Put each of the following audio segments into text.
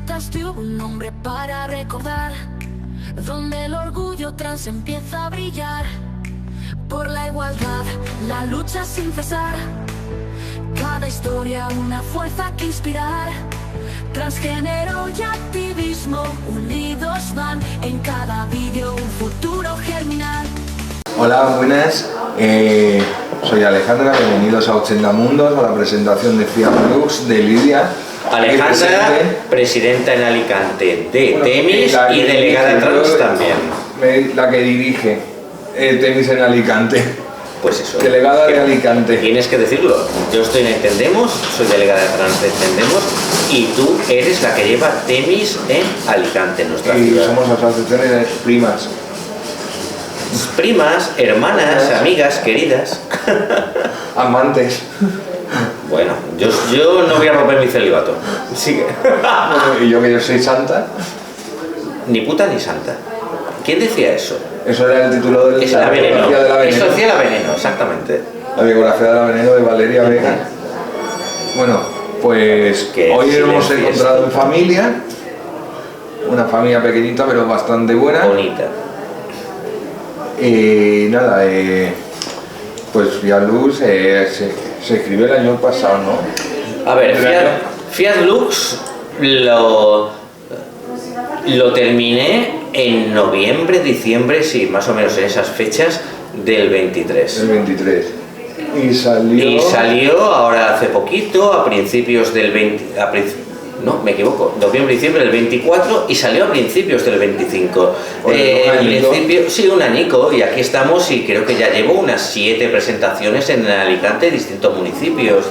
detrás de un nombre para recordar, donde el orgullo trans empieza a brillar. Por la igualdad, la lucha sin cesar, cada historia una fuerza que inspirar. Transgénero y activismo unidos van, en cada vídeo un futuro germinar. Hola, buenas. Soy Alejandra, bienvenidos a 80 Mundos, a la presentación de Fiat Lux de Lidia. Alejandra, presidenta en Alicante de Temis y delegada trans también. La que dirige Temis en Alicante. Pues eso. Delegada de Alicante. Tienes que decirlo. Yo estoy en Entendemos, soy delegada trans de Entendemos y tú eres la que lleva Temis en Alicante, en nuestra ciudad. Y somos asociaciones primas. Primas, hermanas, amigas, queridas. Amantes. Bueno, yo no voy a romper mi celibato. Sigue. Y yo que yo soy santa. Ni puta ni santa. ¿Quién decía eso? Eso era el título de la Veneno. biografía de la Veneno. Eso decía la Veneno, exactamente. La biografía de la Veneno de Valeria Vega. Bueno, pues Qué hoy hemos silencio encontrado es. en familia. Una familia pequeñita pero bastante buena. Bonita. Y nada, pues Fiat Lux se escribió el año pasado, ¿no? A ver, Fiat Lux lo terminé en noviembre, diciembre, sí, más o menos en esas fechas del 23. El 23. Y salió ahora hace poquito, a principios del 20... No, me equivoco, noviembre, diciembre del 24 y salió a principios del 25. Sí, un añico, y aquí estamos y creo que ya llevo unas 7 presentaciones en Alicante, distintos municipios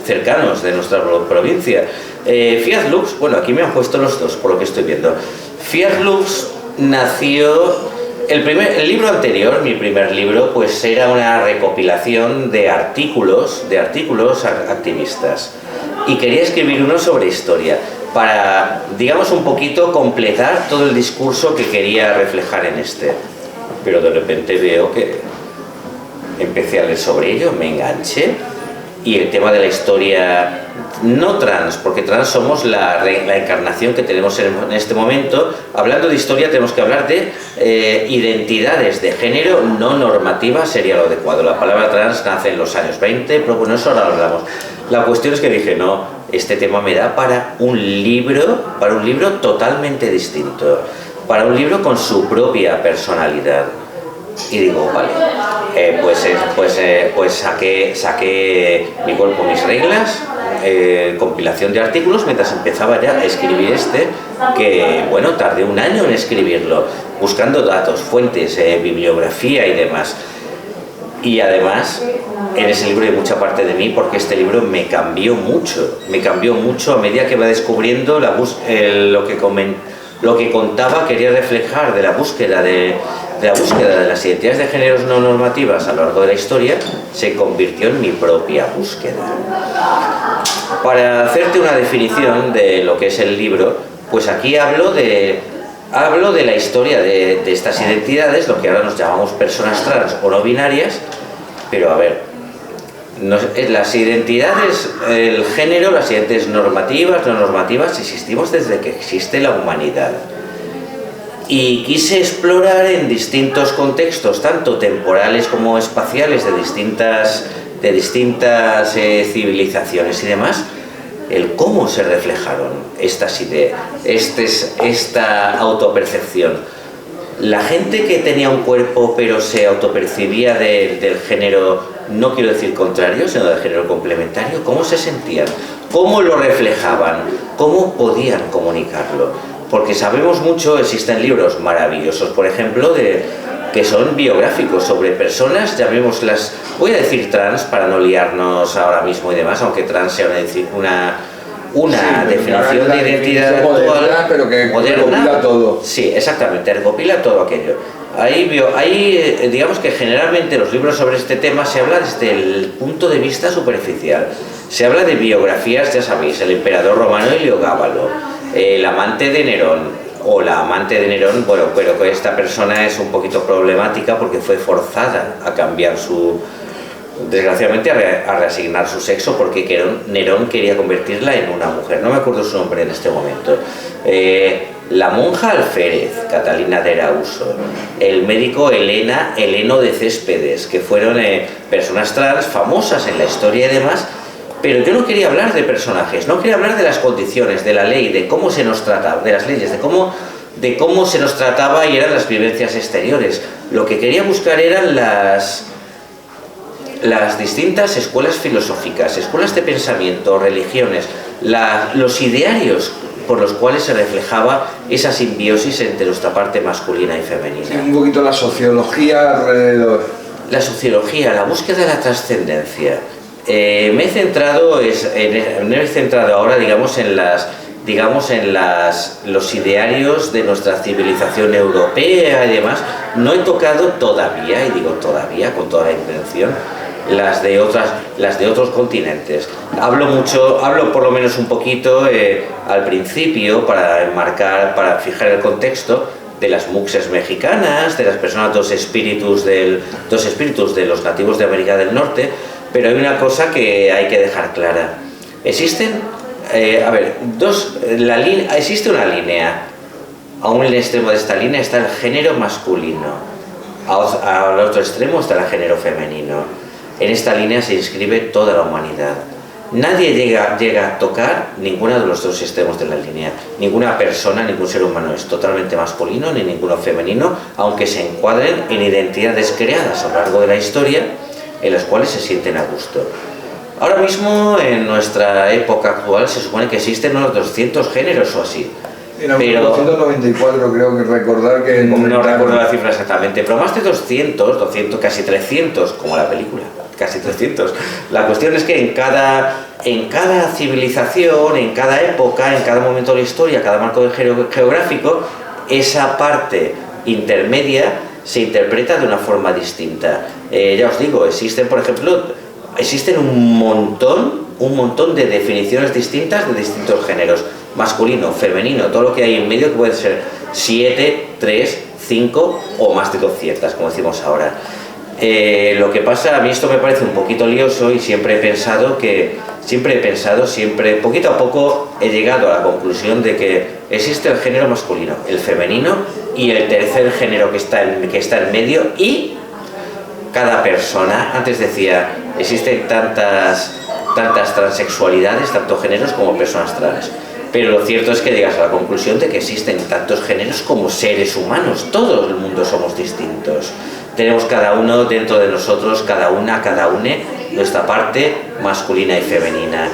cercanos de nuestra provincia. Fiat Lux, bueno, aquí me han puesto los dos por lo que estoy viendo. Fiat Lux nació... El libro anterior, mi primer libro, pues era una recopilación de artículos activistas. Y quería escribir uno sobre historia, para, digamos, un poquito completar todo el discurso que quería reflejar en este. Pero de repente veo que empecé a leer sobre ello, me enganché, y el tema de la historia no trans, porque trans somos la encarnación que tenemos en este momento. Hablando de historia tenemos que hablar de identidades de género no normativas, sería lo adecuado. La palabra trans nace en los años 20, pero bueno, eso ahora lo hablamos. La cuestión es que dije, no, este tema me da para un libro totalmente distinto, para un libro con su propia personalidad. Y digo, vale, pues saqué Mi cuerpo, mis reglas, compilación de artículos, mientras empezaba ya a escribir que bueno, tardé un año en escribirlo, buscando datos, fuentes, bibliografía y demás. Y además, en ese libro hay mucha parte de mí, porque este libro me cambió mucho a medida que iba descubriendo lo que contaba, quería reflejar de la búsqueda de las identidades de géneros no normativas a lo largo de la historia, se convirtió en mi propia búsqueda. Para hacerte una definición de lo que es el libro, pues aquí hablo de la historia de estas identidades, lo que ahora nos llamamos personas trans o no binarias, pero a ver, las identidades, el género, las identidades normativas, no normativas, existimos desde que existe la humanidad. Y quise explorar en distintos contextos, tanto temporales como espaciales, de distintas civilizaciones y demás, el cómo se reflejaron estas ideas, esta autopercepción. La gente que tenía un cuerpo pero se autopercibía del género, no quiero decir contrario, sino del género complementario, ¿cómo se sentían? ¿Cómo lo reflejaban? ¿Cómo podían comunicarlo? Porque sabemos mucho, existen libros maravillosos, por ejemplo, que son biográficos sobre personas, llamémoslas, voy a decir trans para no liarnos ahora mismo y demás, aunque trans sea una definición de identidad actual, pero que recopila todo. Sí, exactamente, recopila todo aquello. Ahí, digamos que generalmente los libros sobre este tema se habla desde el punto de vista superficial. Se habla de biografías, ya sabéis, el emperador romano Heliogábalo, el amante de Nerón, o la amante de Nerón, bueno, pero que esta persona es un poquito problemática porque fue forzada a cambiar desgraciadamente a reasignar su sexo porque Nerón quería convertirla en una mujer. No me acuerdo su nombre en este momento. La monja Alférez, Catalina de Erauso, el médico Heleno de Céspedes, que fueron personas trans famosas en la historia y demás, pero yo no quería hablar de personajes, no quería hablar de las condiciones, de la ley, de cómo se nos trataba, de las leyes, de cómo se nos trataba y eran las vivencias exteriores. Lo que quería buscar eran las distintas escuelas filosóficas, escuelas de pensamiento, religiones, los idearios por los cuales se reflejaba esa simbiosis entre nuestra parte masculina y femenina. Sí, un poquito la sociología alrededor. La sociología, la búsqueda de la trascendencia. Me he centrado ahora, en los idearios de nuestra civilización europea y demás. No he tocado todavía, y digo todavía con toda la intención, las de otros continentes. Hablo por lo menos un poquito al principio para fijar el contexto de las muxes mexicanas, de las personas dos espíritus de los nativos de América del Norte, pero hay una cosa que hay que dejar clara. Existe una línea. A un extremo de esta línea está el género masculino, al otro extremo está el género femenino. En esta línea se inscribe toda la humanidad. Nadie llega a tocar ninguno de los dos extremos de la línea. Ninguna persona, ningún ser humano es totalmente masculino ni ninguno femenino, aunque se encuadren en identidades creadas a lo largo de la historia en las cuales se sienten a gusto. Ahora mismo, en nuestra época actual, se supone que existen unos 200 géneros o así. En 1994 creo que recordar que... No recuerdo la cifra exactamente, pero más de 200, casi 300, como la película, casi 300. La cuestión es que en cada civilización, en cada época, en cada momento de la historia, cada marco geográfico, esa parte intermedia se interpreta de una forma distinta. Ya os digo, existen un montón de definiciones distintas de distintos géneros. Masculino, femenino, todo lo que hay en medio, que puede ser 7, 3, 5 o más de 200, como decimos ahora. Lo que pasa, a mí esto me parece un poquito lioso y siempre he pensado, poquito a poco he llegado a la conclusión de que existe el género masculino, el femenino y el tercer género que está en medio, y cada persona, antes decía, existen tantas transexualidades, tantos géneros como personas trans. Pero lo cierto es que llegas a la conclusión de que existen tantos géneros como seres humanos. Todo el mundo somos distintos. Tenemos cada uno dentro de nosotros, cada une, nuestra parte masculina y femenina.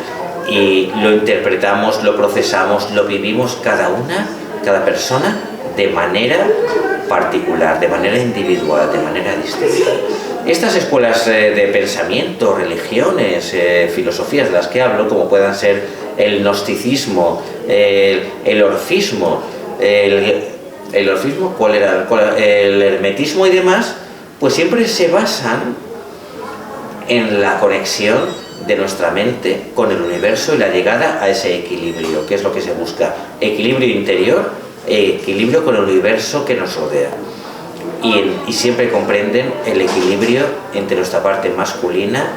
Y lo interpretamos, lo procesamos, lo vivimos cada persona de manera particular, de manera individual, de manera distinta. Estas escuelas de pensamiento, religiones, filosofías de las que hablo, como puedan ser el gnosticismo, el orfismo, el orfismo, el hermetismo y demás, pues siempre se basan en la conexión de nuestra mente con el universo y la llegada a ese equilibrio, que es lo que se busca: equilibrio interior, equilibrio con el universo que nos rodea. Y siempre comprenden el equilibrio entre nuestra parte masculina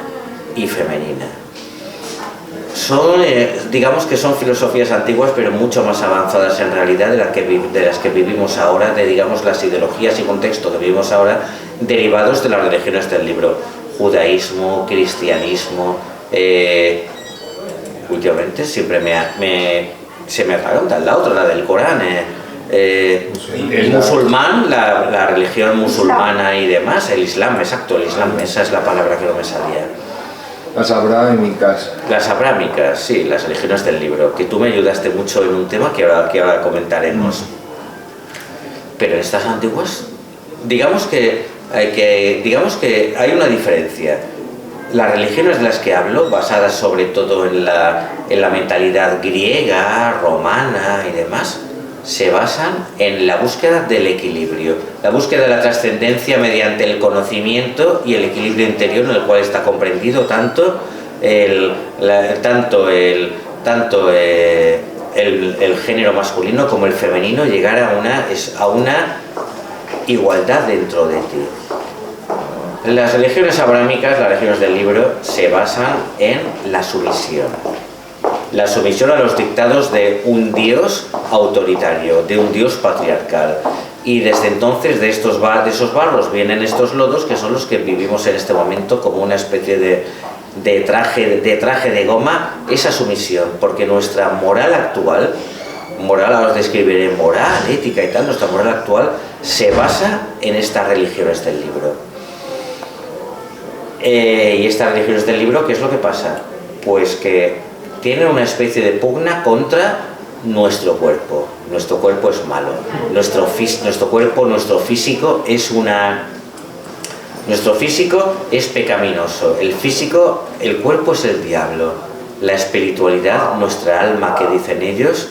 y femenina. Digamos que son filosofías antiguas, pero mucho más avanzadas en realidad de las que vivimos ahora, digamos las ideologías y contextos que vivimos ahora, derivados de las religiones del libro: judaísmo, cristianismo. Últimamente siempre se me atraganta la otra, la del Corán. El musulmán, la religión musulmana y demás, el Islam, exacto, el Islam, esa es la palabra que no me salía. Las abrámicas. Las abrámicas, sí, las religiones del libro, que tú me ayudaste mucho en un tema que ahora comentaremos. Pero en estas antiguas, digamos que hay una diferencia. Las religiones de las que hablo, basadas sobre todo en la mentalidad griega, romana y demás, se basan en la búsqueda del equilibrio, la búsqueda de la trascendencia mediante el conocimiento y el equilibrio interior, en el cual está comprendido tanto el género masculino como el femenino, llegar a una igualdad dentro de ti. Las religiones abrámicas, las religiones del libro, se basan en la sumisión. La sumisión a los dictados de un dios autoritario, de un dios patriarcal. Y desde entonces de esos barros vienen estos lodos, que son los que vivimos en este momento como una especie de traje de goma, esa sumisión. Porque nuestra moral actual, ahora os describiré moral, ética y tal, nuestra moral actual se basa en estas religiones del libro. Y estas religiones del libro, ¿qué es lo que pasa? Pues que tienen una especie de pugna contra nuestro cuerpo. Nuestro cuerpo es malo. Nuestro físico es pecaminoso. El cuerpo es el diablo. La espiritualidad, nuestra alma, que dicen ellos,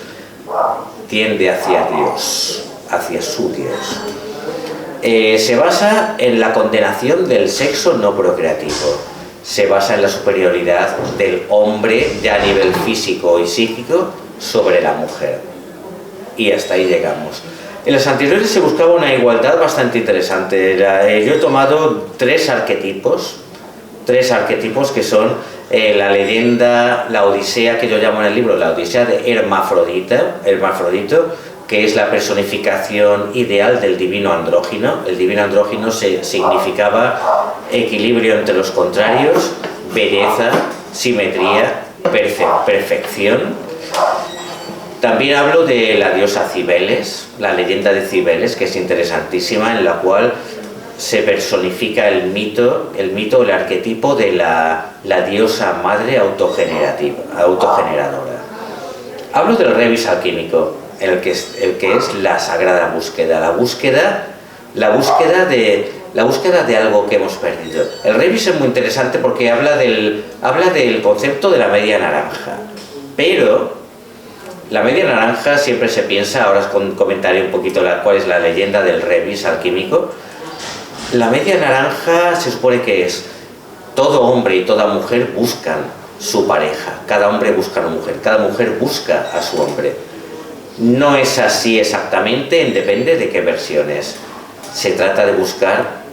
tiende hacia Dios, hacia su Dios. Se basa en la condenación del sexo no procreativo. Se basa en la superioridad del hombre, ya a nivel físico y psíquico, sobre la mujer. Y hasta ahí llegamos. En los anteriores se buscaba una igualdad bastante interesante. Yo he tomado tres arquetipos que son la leyenda, la odisea, que yo llamo en el libro la odisea de Hermafrodito, que es la personificación ideal del divino andrógino. El divino andrógino significaba equilibrio entre los contrarios, belleza, simetría, perfección. También hablo de la diosa Cibeles, la leyenda de Cibeles, que es interesantísima, en la cual se personifica el mito, el arquetipo de la diosa madre autogeneradora. Hablo del rebis alquímico, el que es la sagrada búsqueda, la búsqueda de algo que hemos perdido. El rebis es muy interesante porque habla del concepto de la media naranja, pero la media naranja siempre se piensa, ahora os comentaré un poquito cuál es la leyenda del rebis alquímico. La media naranja se supone que es todo hombre y toda mujer buscan su pareja, cada hombre busca a una mujer, cada mujer busca a su hombre. No es así exactamente, depende de qué versiones. Se trata de buscar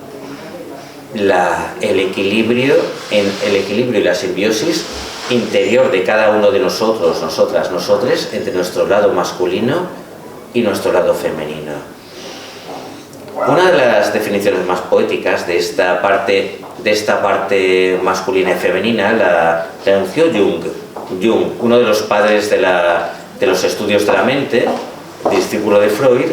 el equilibrio y la simbiosis interior de cada uno de nosotros, nosotras, nosotres, entre nuestro lado masculino y nuestro lado femenino. Una de las definiciones más poéticas de esta parte masculina y femenina la anunció Jung, uno de los padres de los estudios de la mente, discípulo de Freud,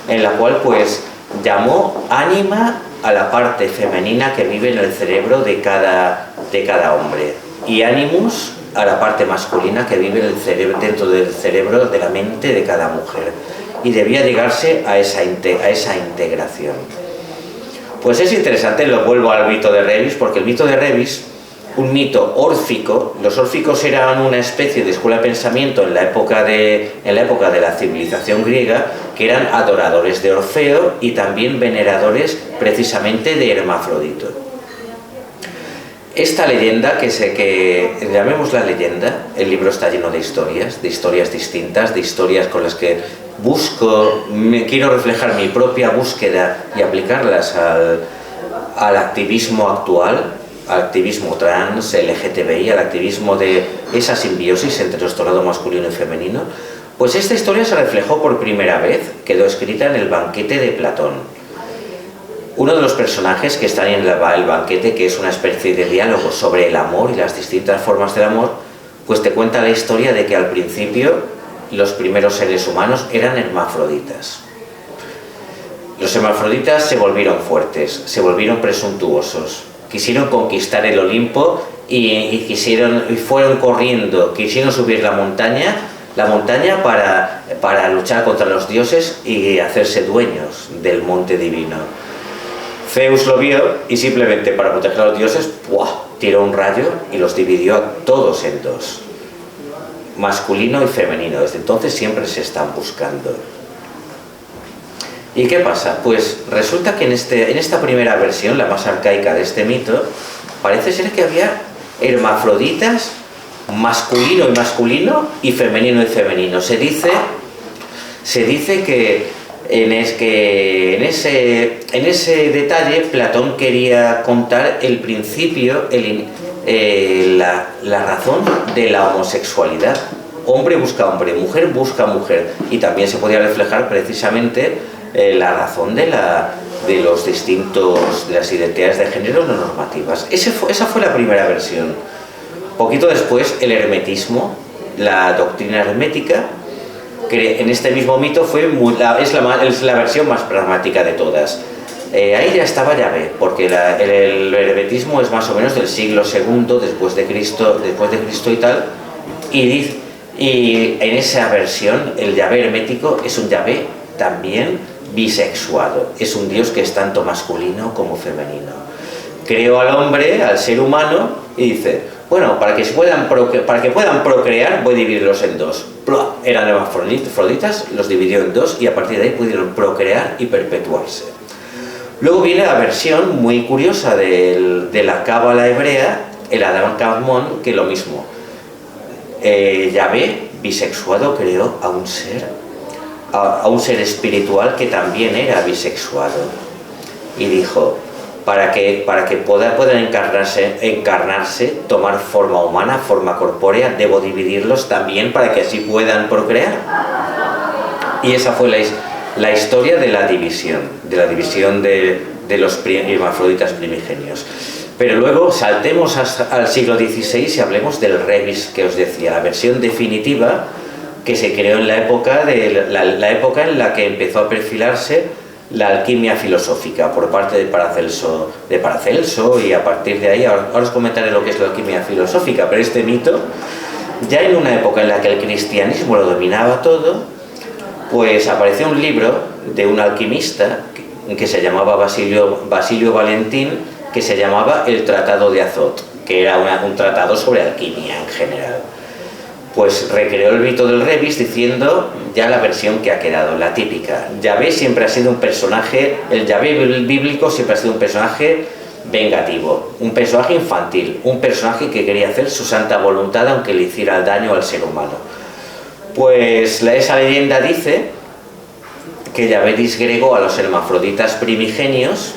en la cual pues llamó ánima a la parte femenina que vive en el cerebro de cada hombre, y animus a la parte masculina que vive dentro del cerebro, de la mente de cada mujer, y debía llegarse a esa integración. Pues es interesante, lo vuelvo al mito de Rebis, porque el mito de Rebis, un mito órfico, los órficos eran una especie de escuela de pensamiento en la época de la civilización griega, que eran adoradores de Orfeo y también veneradores precisamente de Hermafrodito. Esta leyenda, que llamémosla leyenda, el libro está lleno de historias distintas, de historias con las que quiero reflejar mi propia búsqueda y aplicarlas al activismo actual, al activismo trans, LGTBI, al activismo de esa simbiosis entre nuestro lado masculino y femenino. Pues esta historia se reflejó por primera vez, quedó escrita en el Banquete de Platón. Uno de los personajes que está en el banquete, que es una especie de diálogo sobre el amor y las distintas formas del amor, pues te cuenta la historia de que al principio los primeros seres humanos eran hermafroditas. Los hermafroditas se volvieron fuertes, se volvieron presuntuosos, quisieron conquistar el Olimpo y fueron corriendo, quisieron subir la montaña para luchar contra los dioses y hacerse dueños del monte divino. Zeus lo vio y simplemente para proteger a los dioses, tiró un rayo y los dividió a todos en dos, masculino y femenino. Desde entonces siempre se están buscando. ¿Y qué pasa? Pues resulta que en esta primera versión, la más arcaica de este mito, parece ser que había hermafroditas, masculino y masculino, y femenino y femenino. Se dice que en ese detalle Platón quería contar el principio, la razón de la homosexualidad. Hombre busca hombre, mujer busca mujer, y también se podía reflejar precisamente la razón de las identidades de género no normativas. Esa fue la primera versión. Poquito después, el hermetismo, la doctrina hermética, que en este mismo mito es la versión más pragmática de todas. Ahí ya estaba Yahvé, porque el hermetismo es más o menos del siglo II después de Cristo y tal, y en esa versión el Yahvé hermético es un Yahvé también bisexuado, es un Dios que es tanto masculino como femenino. Creó al hombre, al ser humano, y dice, bueno, para que puedan procrear voy a dividirlos en dos. Eran hermafroditas, los dividió en dos y a partir de ahí pudieron procrear y perpetuarse. Luego viene la versión muy curiosa de la cábala hebrea, el Adán Kadmon, que es lo mismo. Yahvé, bisexuado, creó a un ser espiritual que también era bisexuado. Y dijo, para que puedan encarnarse, tomar forma humana, forma corpórea, debo dividirlos también para que así puedan procrear. Y esa fue la historia de la división de los hermafroditas primigenios. Pero luego saltemos al siglo XVI y hablemos del rebis que os decía, la versión definitiva que se creó en la época en la que empezó a perfilarse la alquimia filosófica por parte de Paracelso, y a partir de ahí, ahora os comentaré lo que es la alquimia filosófica, pero este mito, ya en una época en la que el cristianismo lo dominaba todo, pues apareció un libro de un alquimista que se llamaba Basilio Valentín, que se llamaba El Tratado de Azot, que era un tratado sobre alquimia en general. Pues recreó el mito del rebis diciendo ya la versión que ha quedado, la típica. Yahvé siempre ha sido un personaje, el Yahvé bíblico siempre ha sido un personaje vengativo, un personaje infantil, un personaje que quería hacer su santa voluntad aunque le hiciera daño al ser humano. Pues esa leyenda dice que Yahvé disgregó a los hermafroditas primigenios.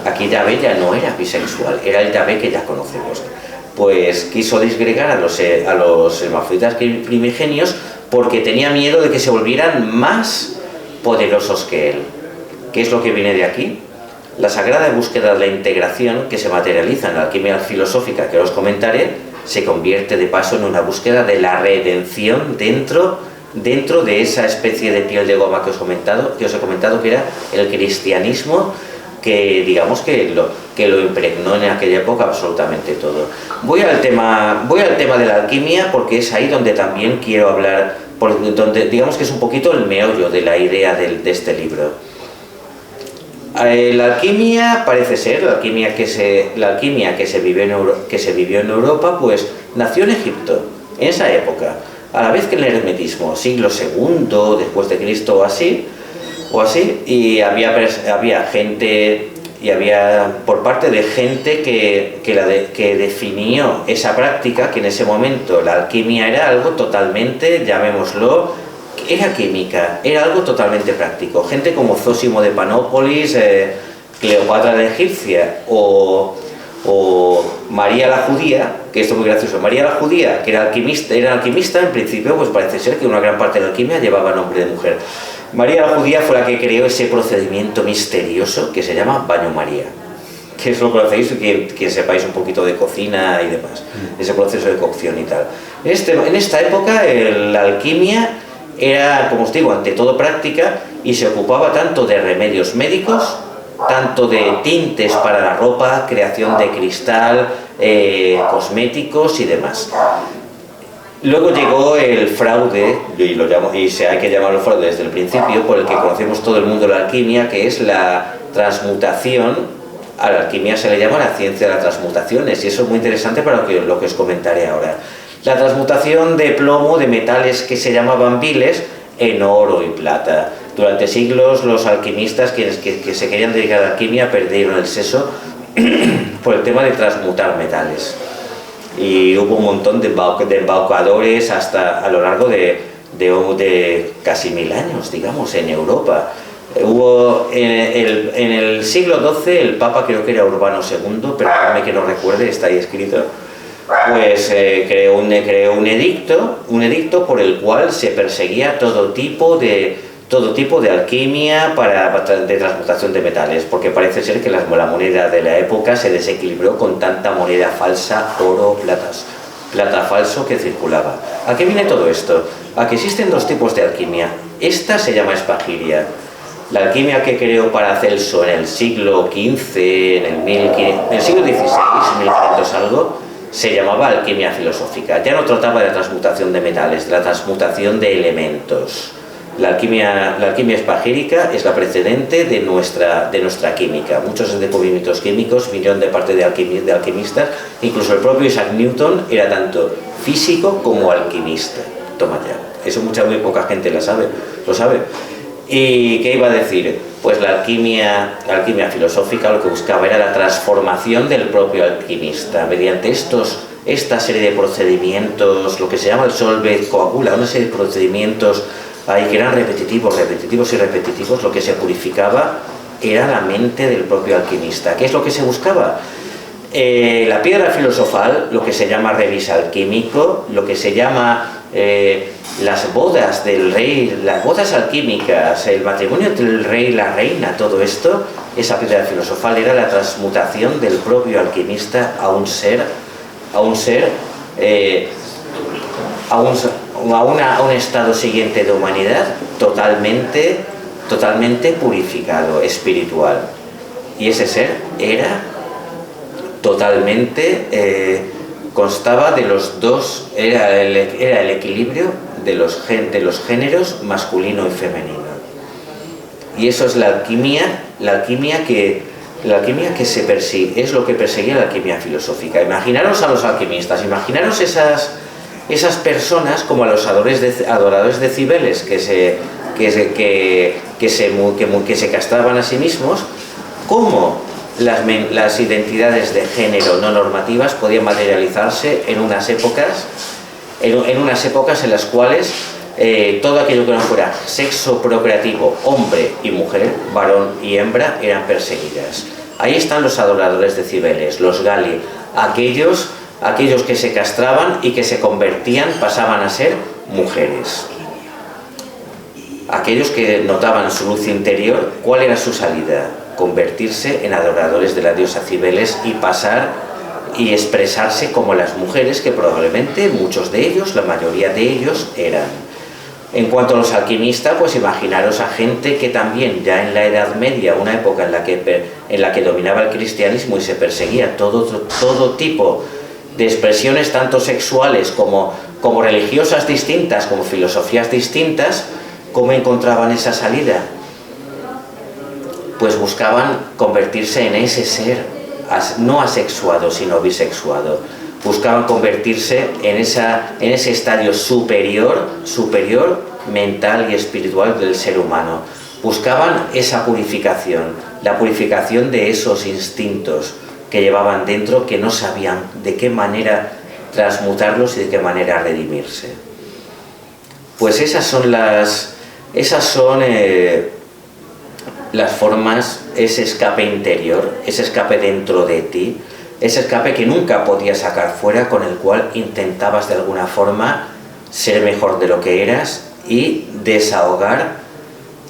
Aquí Yahvé ya no era bisexual, era el Yahvé que ya conocemos. Pues quiso disgregar a los hermafroditas primigenios porque tenía miedo de que se volvieran más poderosos que él. ¿Qué es lo que viene de aquí? La sagrada búsqueda de la integración que se materializa en la alquimia filosófica, que os comentaré, se convierte de paso en una búsqueda de la redención dentro de esa especie de piel de goma que os he comentado, que era el cristianismo, que digamos que lo impregnó en aquella época absolutamente todo. Voy al tema de la alquimia porque es ahí donde también quiero hablar, donde digamos que es un poquito el meollo de la idea de este libro. La alquimia parece ser, la alquimia que se vivió en Europa, pues nació en Egipto, en esa época, a la vez que el hermetismo, siglo II después de Cristo o así, y había gente, y había por parte de gente que definió esa práctica, que en ese momento la alquimia era algo totalmente, llamémoslo, era química, era algo totalmente práctico. Gente como Zósimo de Panópolis, Cleopatra la egipcia o María la judía, que esto es muy gracioso, María la judía, que era alquimista, en principio pues parece ser que una gran parte de la alquimia llevaba nombre de mujer. María la judía fue la que creó ese procedimiento misterioso que se llama baño María, que eso lo conocéis, que sepáis un poquito de cocina y demás, ese proceso de cocción y tal. En esta época la alquimia era, como os digo, ante todo práctica, y se ocupaba tanto de remedios médicos, tanto de tintes para la ropa, creación de cristal, cosméticos y demás. Luego llegó el fraude, y hay que llamarlo fraude desde el principio, por el que conocemos todo el mundo de la alquimia, que es la transmutación. A la alquimia se le llama la ciencia de las transmutaciones, y eso es muy interesante para lo que os comentaré ahora. La transmutación de plomo, de metales que se llamaban viles, en oro y plata. Durante siglos los alquimistas que se querían dedicar a la alquimia perdieron el seso por el tema de transmutar metales. Y hubo un montón de embaucadores hasta a lo largo de casi 1000 años, digamos, en Europa. Hubo en el siglo XII, el Papa creo que era Urbano II, perdóname que no recuerde, está ahí escrito, pues creó un edicto por el cual se perseguía todo tipo de alquimia de transmutación de metales, porque parece ser que la moneda de la época se desequilibró con tanta moneda falsa, oro, plata falso que circulaba. ¿A qué viene todo esto? A que existen dos tipos de alquimia. Esta se llama espagiria. La alquimia que creó Paracelso en el siglo XV, en el siglo XVI, 1500 algo, se llamaba alquimia filosófica. Ya no trataba de la transmutación de metales, de la transmutación de elementos. La alquimia espagírica es la precedente de nuestra química. Muchos descubrimientos químicos vinieron de parte de alquimistas. Incluso el propio Isaac Newton era tanto físico como alquimista. Toma ya. Eso muy poca gente lo sabe. ¿Y qué iba a decir? Pues la alquimia filosófica lo que buscaba era la transformación del propio alquimista mediante esta serie de procedimientos, lo que se llama el solve coagula, una serie de procedimientos ahí que eran repetitivos. Lo que se purificaba era la mente del propio alquimista. ¿Qué es lo que se buscaba? La piedra filosofal, lo que se llama rebis alquímico, lo que se llama las bodas del rey, las bodas alquímicas, el matrimonio entre el rey y la reina, todo esto, esa piedra filosofal era la transmutación del propio alquimista a un estado siguiente de humanidad totalmente purificado, espiritual. Y ese ser era totalmente constaba de los dos, era el equilibrio de los géneros masculino y femenino. Y eso es la alquimia que se persigue, es lo que perseguía la alquimia filosófica. Imaginaros a los alquimistas, imaginaros esas personas como a los adoradores de Cibeles que se castraban a sí mismos, cómo las identidades de género no normativas podían materializarse en unas épocas en las cuales todo aquello que no fuera sexo procreativo, hombre y mujer, varón y hembra, eran perseguidas. Ahí están los adoradores de Cibeles, los Gali, aquellos que se castraban y que se convertían, pasaban a ser mujeres. Aquellos que notaban su luz interior, ¿cuál era su salida? Convertirse en adoradores de la diosa Cibeles y pasar y expresarse como las mujeres que probablemente muchos de ellos, la mayoría de ellos, eran. En cuanto a los alquimistas, pues imaginaros a gente que también ya en la Edad Media, una época en la que dominaba el cristianismo y se perseguía todo tipo de expresiones tanto sexuales como religiosas distintas, como filosofías distintas, ¿cómo encontraban esa salida? Pues buscaban convertirse en ese ser, no asexuado, sino bisexuado. Buscaban convertirse en ese estadio superior mental y espiritual del ser humano. Buscaban esa purificación, la purificación de esos instintos que llevaban dentro, que no sabían de qué manera transmutarlos y de qué manera redimirse. Pues esas son las formas, ese escape interior, ese escape dentro de ti, ese escape que nunca podías sacar fuera, con el cual intentabas de alguna forma ser mejor de lo que eras y desahogar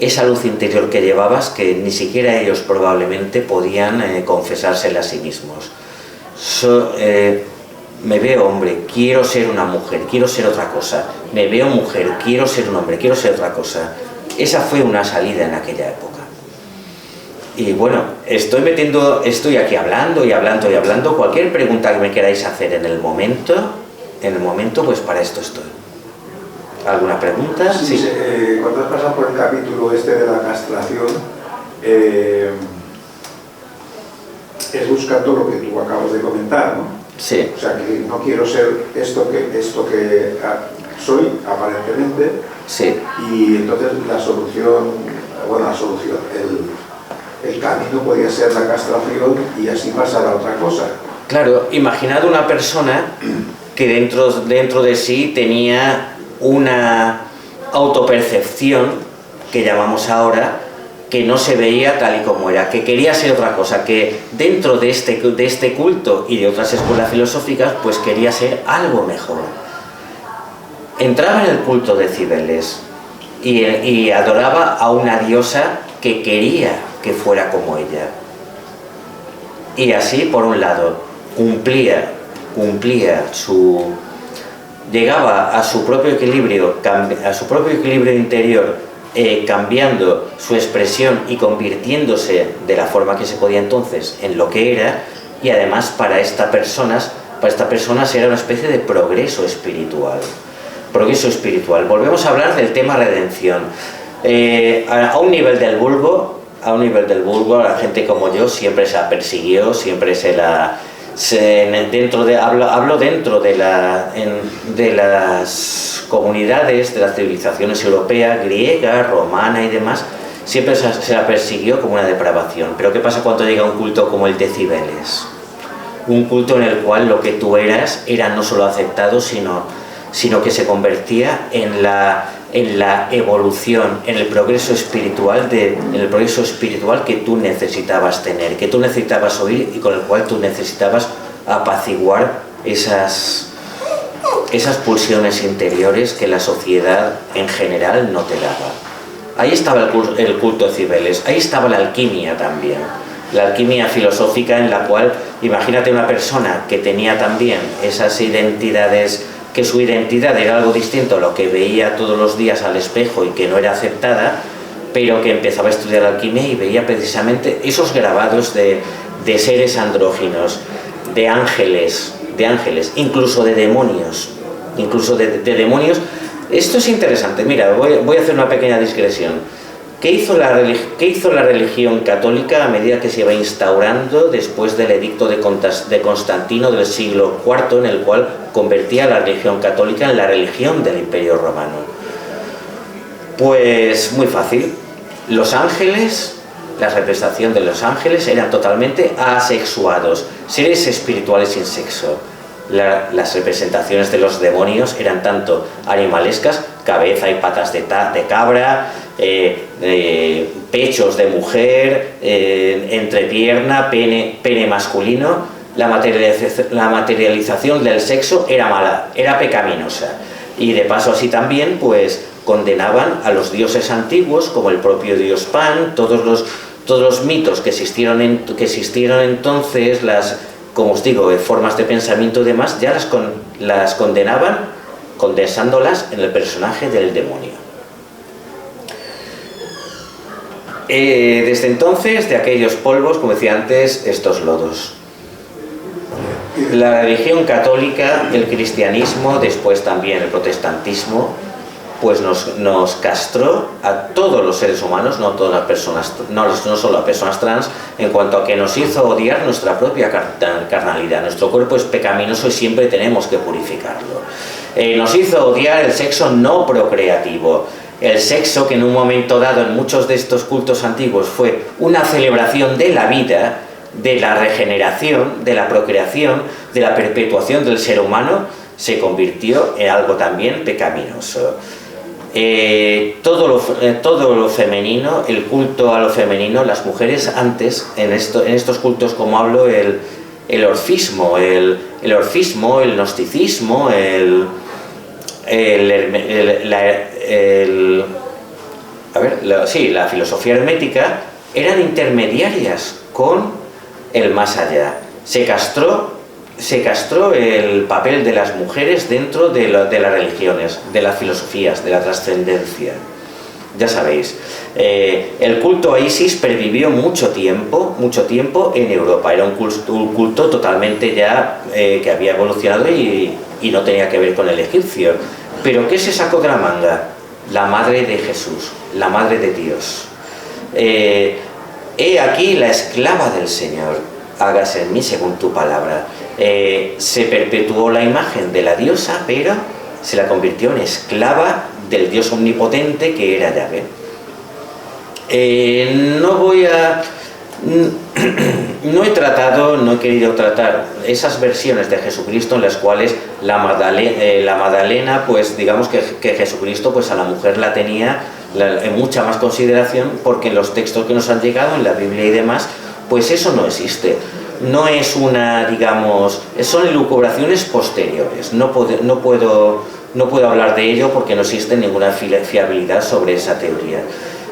esa luz interior que llevabas, que ni siquiera ellos probablemente podían confesársela a sí mismos. Me veo hombre, quiero ser una mujer, quiero ser otra cosa. Me veo mujer, quiero ser un hombre, quiero ser otra cosa. Esa fue una salida en aquella época. Y bueno, estoy aquí hablando. Cualquier pregunta que me queráis hacer en el momento, pues para esto estoy. ¿Alguna pregunta? Sí. Cuando has pasado por el capítulo de la castración, es buscando lo que tú acabas de comentar, ¿no? Sí. O sea, que no quiero ser esto que soy, aparentemente. Sí. Y entonces el camino podía ser la castración y así pasar a otra cosa. Claro, imaginad una persona que dentro de sí tenía una autopercepción, que llamamos ahora, que no se veía tal y como era, que quería ser otra cosa, que dentro de este culto y de otras escuelas filosóficas, pues quería ser algo mejor. Entraba en el culto de Cibeles y adoraba a una diosa que quería que fuera como ella. Y así, por un lado, llegaba a su propio equilibrio interior, cambiando su expresión y convirtiéndose de la forma que se podía entonces en lo que era, y además para estas personas era una especie de progreso espiritual. Volvemos a hablar del tema redención. A un nivel del vulgo, la gente como yo siempre se la persiguió, siempre hablo dentro de las comunidades, de las civilizaciones europeas, griega, romana y demás, siempre se la persiguió como una depravación. Pero ¿qué pasa cuando llega un culto como el de Cibeles? Un culto en el cual lo que tú eras era no solo aceptado, sino que se convertía en la evolución, en el progreso espiritual que tú necesitabas tener, que tú necesitabas oír y con el cual tú necesitabas apaciguar esas pulsiones interiores que la sociedad en general no te daba. Ahí estaba el culto de Cibeles, ahí estaba la alquimia también, la alquimia filosófica, en la cual, imagínate una persona que tenía también esas identidades, que su identidad era algo distinto a lo que veía todos los días al espejo y que no era aceptada, pero que empezaba a estudiar alquimia y veía precisamente esos grabados de seres andróginos, de ángeles, incluso de demonios. Esto es interesante. Mira, voy a hacer una pequeña digresión. ¿Qué hizo la religión católica a medida que se iba instaurando después del edicto de Constantino del siglo IV, en el cual convertía la religión católica en la religión del Imperio Romano? Pues muy fácil. Los ángeles, la representación de los ángeles eran totalmente asexuados, seres espirituales sin sexo. Las representaciones de los demonios eran tanto animalescas, cabeza y patas de cabra, pechos de mujer, entrepierna, pene masculino. La materialización del sexo era mala, era pecaminosa, y de paso así también pues condenaban a los dioses antiguos, como el propio dios Pan, todos los mitos que existieron entonces, como os digo, formas de pensamiento y demás, ya las condenaban, condensándolas en el personaje del demonio. Desde entonces, de aquellos polvos, como decía antes, estos lodos. La religión católica, el cristianismo, después también el protestantismo, pues nos castró a todos los seres humanos, no todas las personas, no solo a personas trans, en cuanto a que nos hizo odiar nuestra propia carnalidad. Nuestro cuerpo es pecaminoso y siempre tenemos que purificarlo. Nos hizo odiar el sexo no procreativo. El sexo, que en un momento dado en muchos de estos cultos antiguos fue una celebración de la vida, de la regeneración, de la procreación, de la perpetuación del ser humano, se convirtió en algo también pecaminoso. Todo lo femenino, el culto a lo femenino, las mujeres antes, en estos cultos, como hablo, el orfismo, el gnosticismo, la filosofía hermética, eran intermediarias con el más allá. Se castró el papel de las mujeres dentro de las religiones, de las filosofías, de la trascendencia. Ya sabéis, el culto a Isis pervivió mucho tiempo en Europa. Era un culto totalmente ya que había evolucionado y no tenía que ver con el egipcio. Pero ¿qué se sacó de la manga? La madre de Jesús, la madre de Dios. He aquí la esclava del Señor, hágase en mí según tu palabra. Se perpetuó la imagen de la diosa, pero se la convirtió en esclava del Dios omnipotente que era Yahvé. No he querido tratar esas versiones de Jesucristo en las cuales la Magdalena, pues digamos que Jesucristo pues a la mujer la tenía en mucha más consideración, porque en los textos que nos han llegado, en la Biblia y demás, pues eso no existe. No es una, digamos, son elucubraciones posteriores. No puedo hablar de ello porque no existe ninguna fiabilidad sobre esa teoría.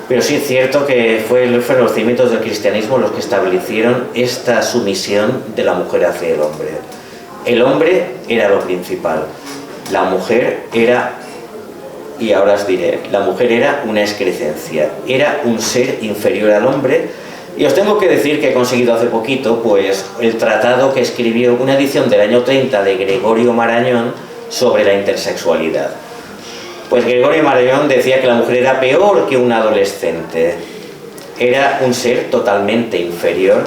Pero sí es cierto que fueron los cimientos del cristianismo los que establecieron esta sumisión de la mujer hacia el hombre. El hombre era lo principal. La mujer era, y ahora os diré, la mujer era una excrescencia, era un ser inferior al hombre. Y os tengo que decir que he conseguido hace poquito, pues, el tratado que escribió, una edición del año 30 de Gregorio Marañón sobre la intersexualidad. Pues Gregorio Marañón decía que la mujer era peor que un adolescente. Era un ser totalmente inferior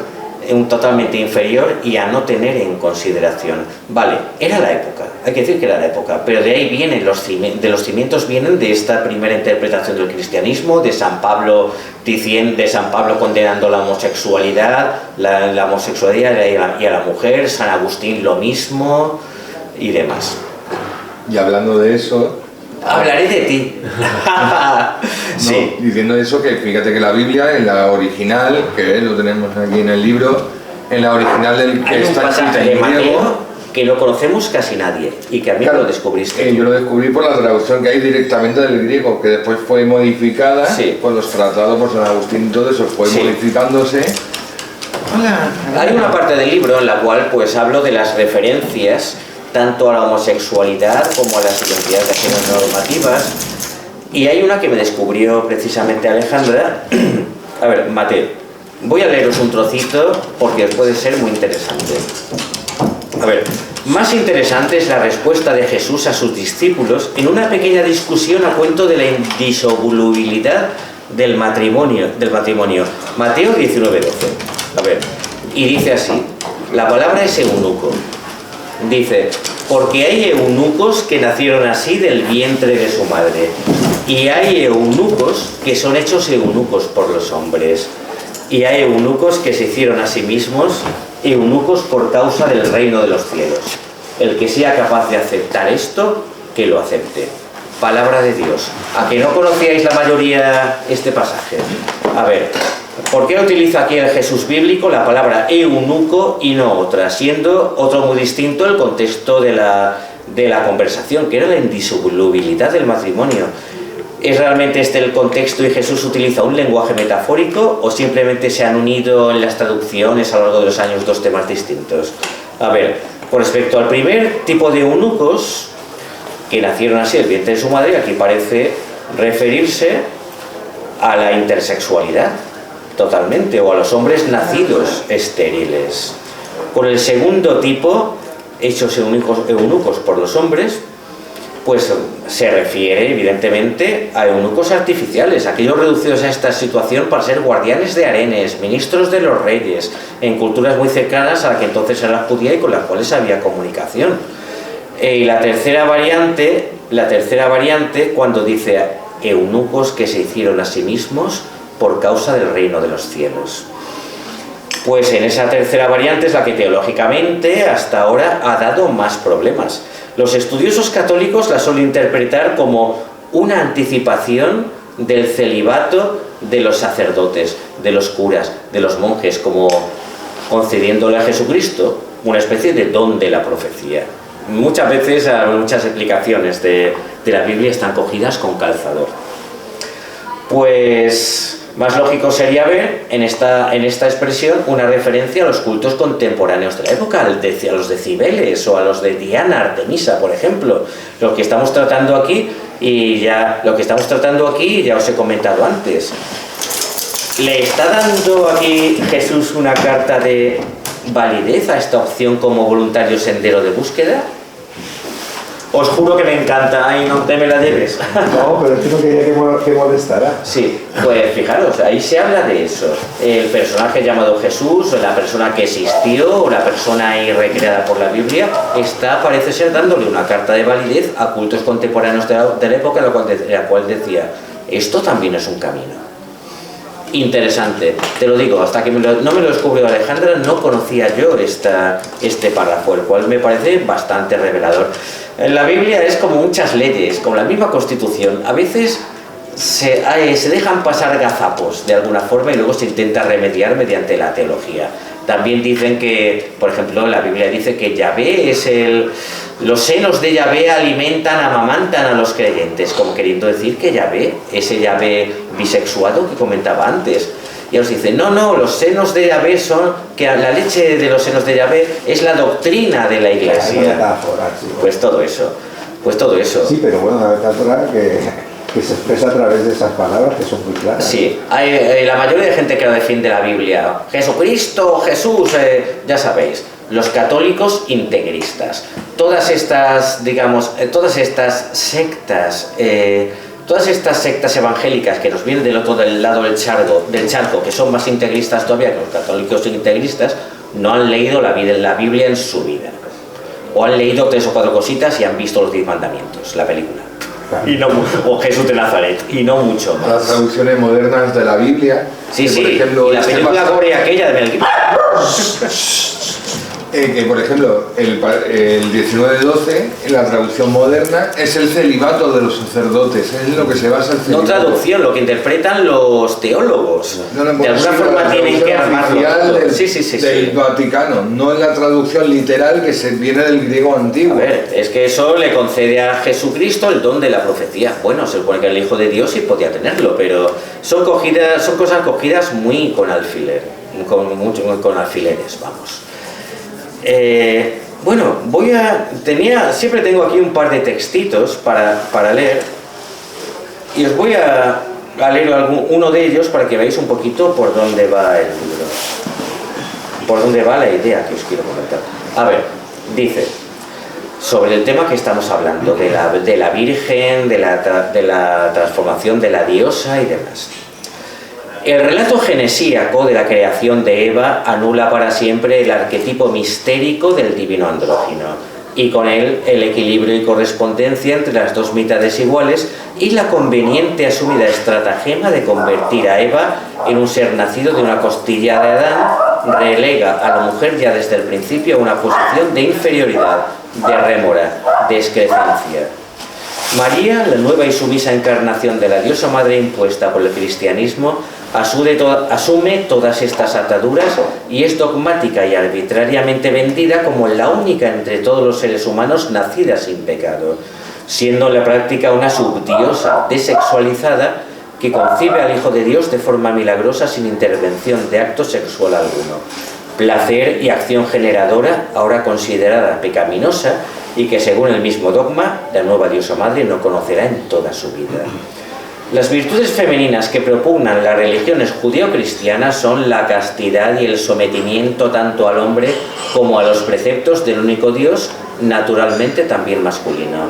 y a no tener en consideración. Vale, era la época, hay que decir que era la época, pero de ahí vienen los cimientos vienen de esta primera interpretación del cristianismo, de San Pablo condenando la homosexualidad, la homosexualidad y a la mujer, San Agustín lo mismo y demás. Y hablando de eso... Hablaré de ti. Sí. No, diciendo eso, que fíjate que la Biblia, en la original, que lo tenemos aquí en el libro, en la original del que hay un está pasaje de Mateo que lo conocemos casi nadie y que a mí lo descubriste. Yo lo descubrí por la traducción que hay directamente del griego, que después fue modificada, sí, por los tratados por San Agustín y todo eso, fue modificándose. Hay una parte del libro en la cual pues hablo de las referencias tanto a la homosexualidad como a las identidades de género normativas, y hay una que me descubrió precisamente Alejandra. A ver, Mateo, voy a leeros un trocito porque os puede ser muy interesante. A ver, más interesante es la respuesta de Jesús a sus discípulos en una pequeña discusión a cuento de la indisolubilidad del matrimonio. Mateo 19:12. A ver, y dice así, la palabra es eunuco. Dice, porque hay eunucos que nacieron así del vientre de su madre, y hay eunucos que son hechos eunucos por los hombres, y hay eunucos que se hicieron a sí mismos eunucos por causa del reino de los cielos. El que sea capaz de aceptar esto, que lo acepte. Palabra de Dios. ¿A que no conocíais la mayoría este pasaje? A ver, ¿por qué utiliza aquí el Jesús bíblico la palabra eunuco y no otra? Siendo otro muy distinto el contexto de la conversación, que era la indisolubilidad del matrimonio. ¿Es realmente este el contexto y Jesús utiliza un lenguaje metafórico o simplemente se han unido en las traducciones a lo largo de los años dos temas distintos? A ver, con respecto al primer tipo de eunucos, que nacieron así del vientre de su madre, aquí parece referirse a la intersexualidad totalmente, o a los hombres nacidos estériles. Con el segundo tipo, hechos eunucos por los hombres, pues se refiere evidentemente a eunucos artificiales, aquellos reducidos a esta situación para ser guardianes de harenes, ministros de los reyes, en culturas muy cercanas a la que entonces era la judía y con las cuales había comunicación. Y la tercera variante, cuando dice eunucos que se hicieron a sí mismos por causa del reino de los cielos. Pues en esa tercera variante es la que teológicamente hasta ahora ha dado más problemas. Los estudiosos católicos la suelen interpretar como una anticipación del celibato de los sacerdotes, de los curas, de los monjes, como concediéndole a Jesucristo una especie de don de la profecía. Muchas veces muchas explicaciones de la Biblia están cogidas con calzador. Pues más lógico sería ver en esta expresión una referencia a los cultos contemporáneos de la época, a los de Cibeles o a los de Diana, Artemisa, por ejemplo. Lo que estamos tratando aquí ya os he comentado antes. ¿Le está dando aquí Jesús una carta de validez a esta opción como voluntario sendero de búsqueda? Os juro que me encanta, ay, no te me la debes. No, pero es que no quería que molestara. Sí, pues fijaros, ahí se habla de eso. El personaje llamado Jesús, la persona que existió, o la persona ahí recreada por la Biblia, parece ser dándole una carta de validez a cultos contemporáneos de la época, la cual decía, esto también es un camino. Interesante, te lo digo, hasta que no me lo descubrió Alejandra, no conocía yo este párrafo, el cual me parece bastante revelador. En la Biblia es como muchas leyes, como la misma Constitución. A veces se dejan pasar gazapos de alguna forma y luego se intenta remediar mediante la teología. También dicen que, por ejemplo, la Biblia dice que Yahvé es los senos de Yahvé alimentan, amamantan a los creyentes, como queriendo decir que Yahvé, ese Yahvé bisexuado que comentaba antes. Y ellos dicen, no, los senos de Yahvé son, que la leche de los senos de Yahvé es la doctrina de la Iglesia. Metáfora, sí. Pues todo eso. Sí, pero bueno, una metáfora que se expresa a través de esas palabras que son muy claras. Sí, hay la mayoría de gente que defiende la Biblia. Jesucristo, Jesús, ya sabéis. Los católicos integristas. Todas estas, digamos, todas estas sectas evangélicas que nos vienen del otro lado del charco, que son más integristas todavía que los católicos integristas, no han leído la Biblia en su vida. O han leído 3 o 4 cositas y han visto los 10 mandamientos, la película. O Jesús de Nazaret, y no mucho más. Las traducciones modernas de la Biblia. Sí, que, por ejemplo, y la película Gore aquella de Mel Gibson. Que por ejemplo el 19:12 en la traducción moderna es el celibato de los sacerdotes, es en lo que se basa el celibato. No traducción, lo que interpretan los teólogos. No, de alguna forma tienen que armarlo todo. Del Vaticano, no en la traducción literal que se viene del griego antiguo. A ver, es que eso le concede a Jesucristo el don de la profecía. Bueno, se supone que el Hijo de Dios sí podía tenerlo, pero son cosas cogidas muy con alfiler, con alfileres, vamos. Bueno, siempre tengo aquí un par de textitos para leer y os voy a leer uno de ellos para que veáis un poquito por dónde va el libro, por dónde va la idea que os quiero comentar. A ver, dice, sobre el tema que estamos hablando, de la Virgen, de la transformación de la diosa y demás. El relato genesíaco de la creación de Eva anula para siempre el arquetipo mistérico del divino andrógino y con él el equilibrio y correspondencia entre las dos mitades iguales y la conveniente asumida estratagema de convertir a Eva en un ser nacido de una costilla de Adán relega a la mujer ya desde el principio a una posición de inferioridad, de rémora, de excrecencia. María, la nueva y sumisa encarnación de la diosa madre impuesta por el cristianismo, asume todas estas ataduras y es dogmática y arbitrariamente vendida como la única entre todos los seres humanos nacida sin pecado, siendo en la práctica una subdiosa desexualizada que concibe al Hijo de Dios de forma milagrosa sin intervención de acto sexual alguno, placer y acción generadora ahora considerada pecaminosa y que según el mismo dogma la nueva diosa madre no conocerá en toda su vida. Las virtudes femeninas que propugnan las religiones judeo-cristianas son la castidad y el sometimiento tanto al hombre como a los preceptos del único Dios, naturalmente también masculino.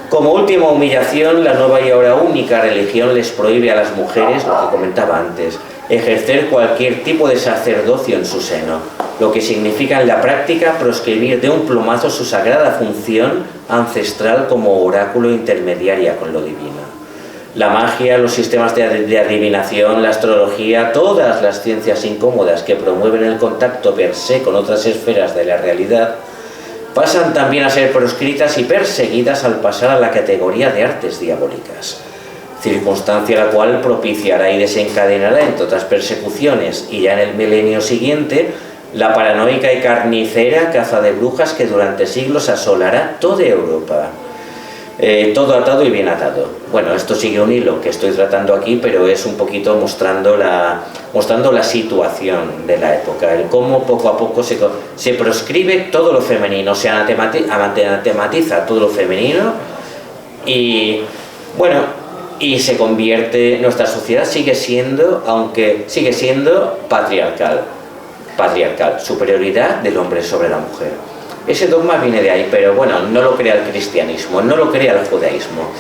Como última humillación, la nueva y ahora única religión les prohíbe a las mujeres, lo que comentaba antes, ejercer cualquier tipo de sacerdocio en su seno, lo que significa en la práctica proscribir de un plumazo su sagrada función ancestral como oráculo intermediaria con lo divino. La magia, los sistemas de adivinación, la astrología, todas las ciencias incómodas que promueven el contacto per se con otras esferas de la realidad, pasan también a ser proscritas y perseguidas al pasar a la categoría de artes diabólicas, circunstancia la cual propiciará y desencadenará, entre otras persecuciones, y ya en el milenio siguiente, la paranoica y carnicera caza de brujas que durante siglos asolará toda Europa. Todo atado y bien atado. Bueno, esto sigue un hilo que estoy tratando aquí, pero es un poquito mostrando la situación de la época, el cómo poco a poco se proscribe todo lo femenino, se anatematiza todo lo femenino y bueno, y se convierte, nuestra sociedad sigue siendo patriarcal, superioridad del hombre sobre la mujer. Ese dogma viene de ahí, pero bueno, no lo crea el cristianismo, no lo crea el judaísmo.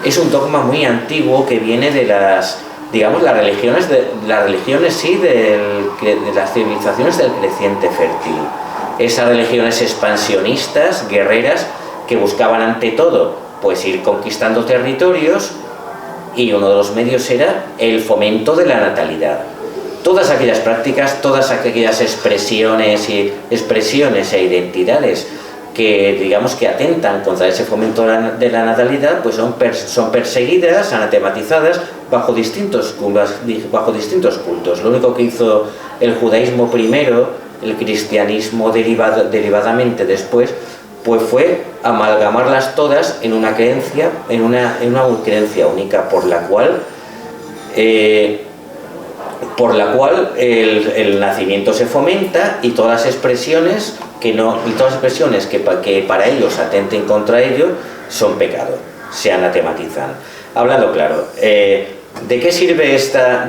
Es un dogma muy antiguo que viene de las religiones de las civilizaciones del creciente fértil. Esas religiones expansionistas, guerreras, que buscaban ante todo pues ir conquistando territorios, y uno de los medios era el fomento de la natalidad. Todas aquellas prácticas, todas aquellas expresiones e identidades que digamos que atentan contra ese fomento de la natalidad, pues son perseguidas, anatematizadas bajo distintos cultos. Lo único que hizo el judaísmo primero, el cristianismo derivadamente después, pues fue amalgamarlas todas en una creencia, en una creencia única, por la cual el nacimiento se fomenta, y todas las expresiones que para ellos atenten contra ello son pecado, se anatematizan. Hablando claro, ¿de qué sirve esta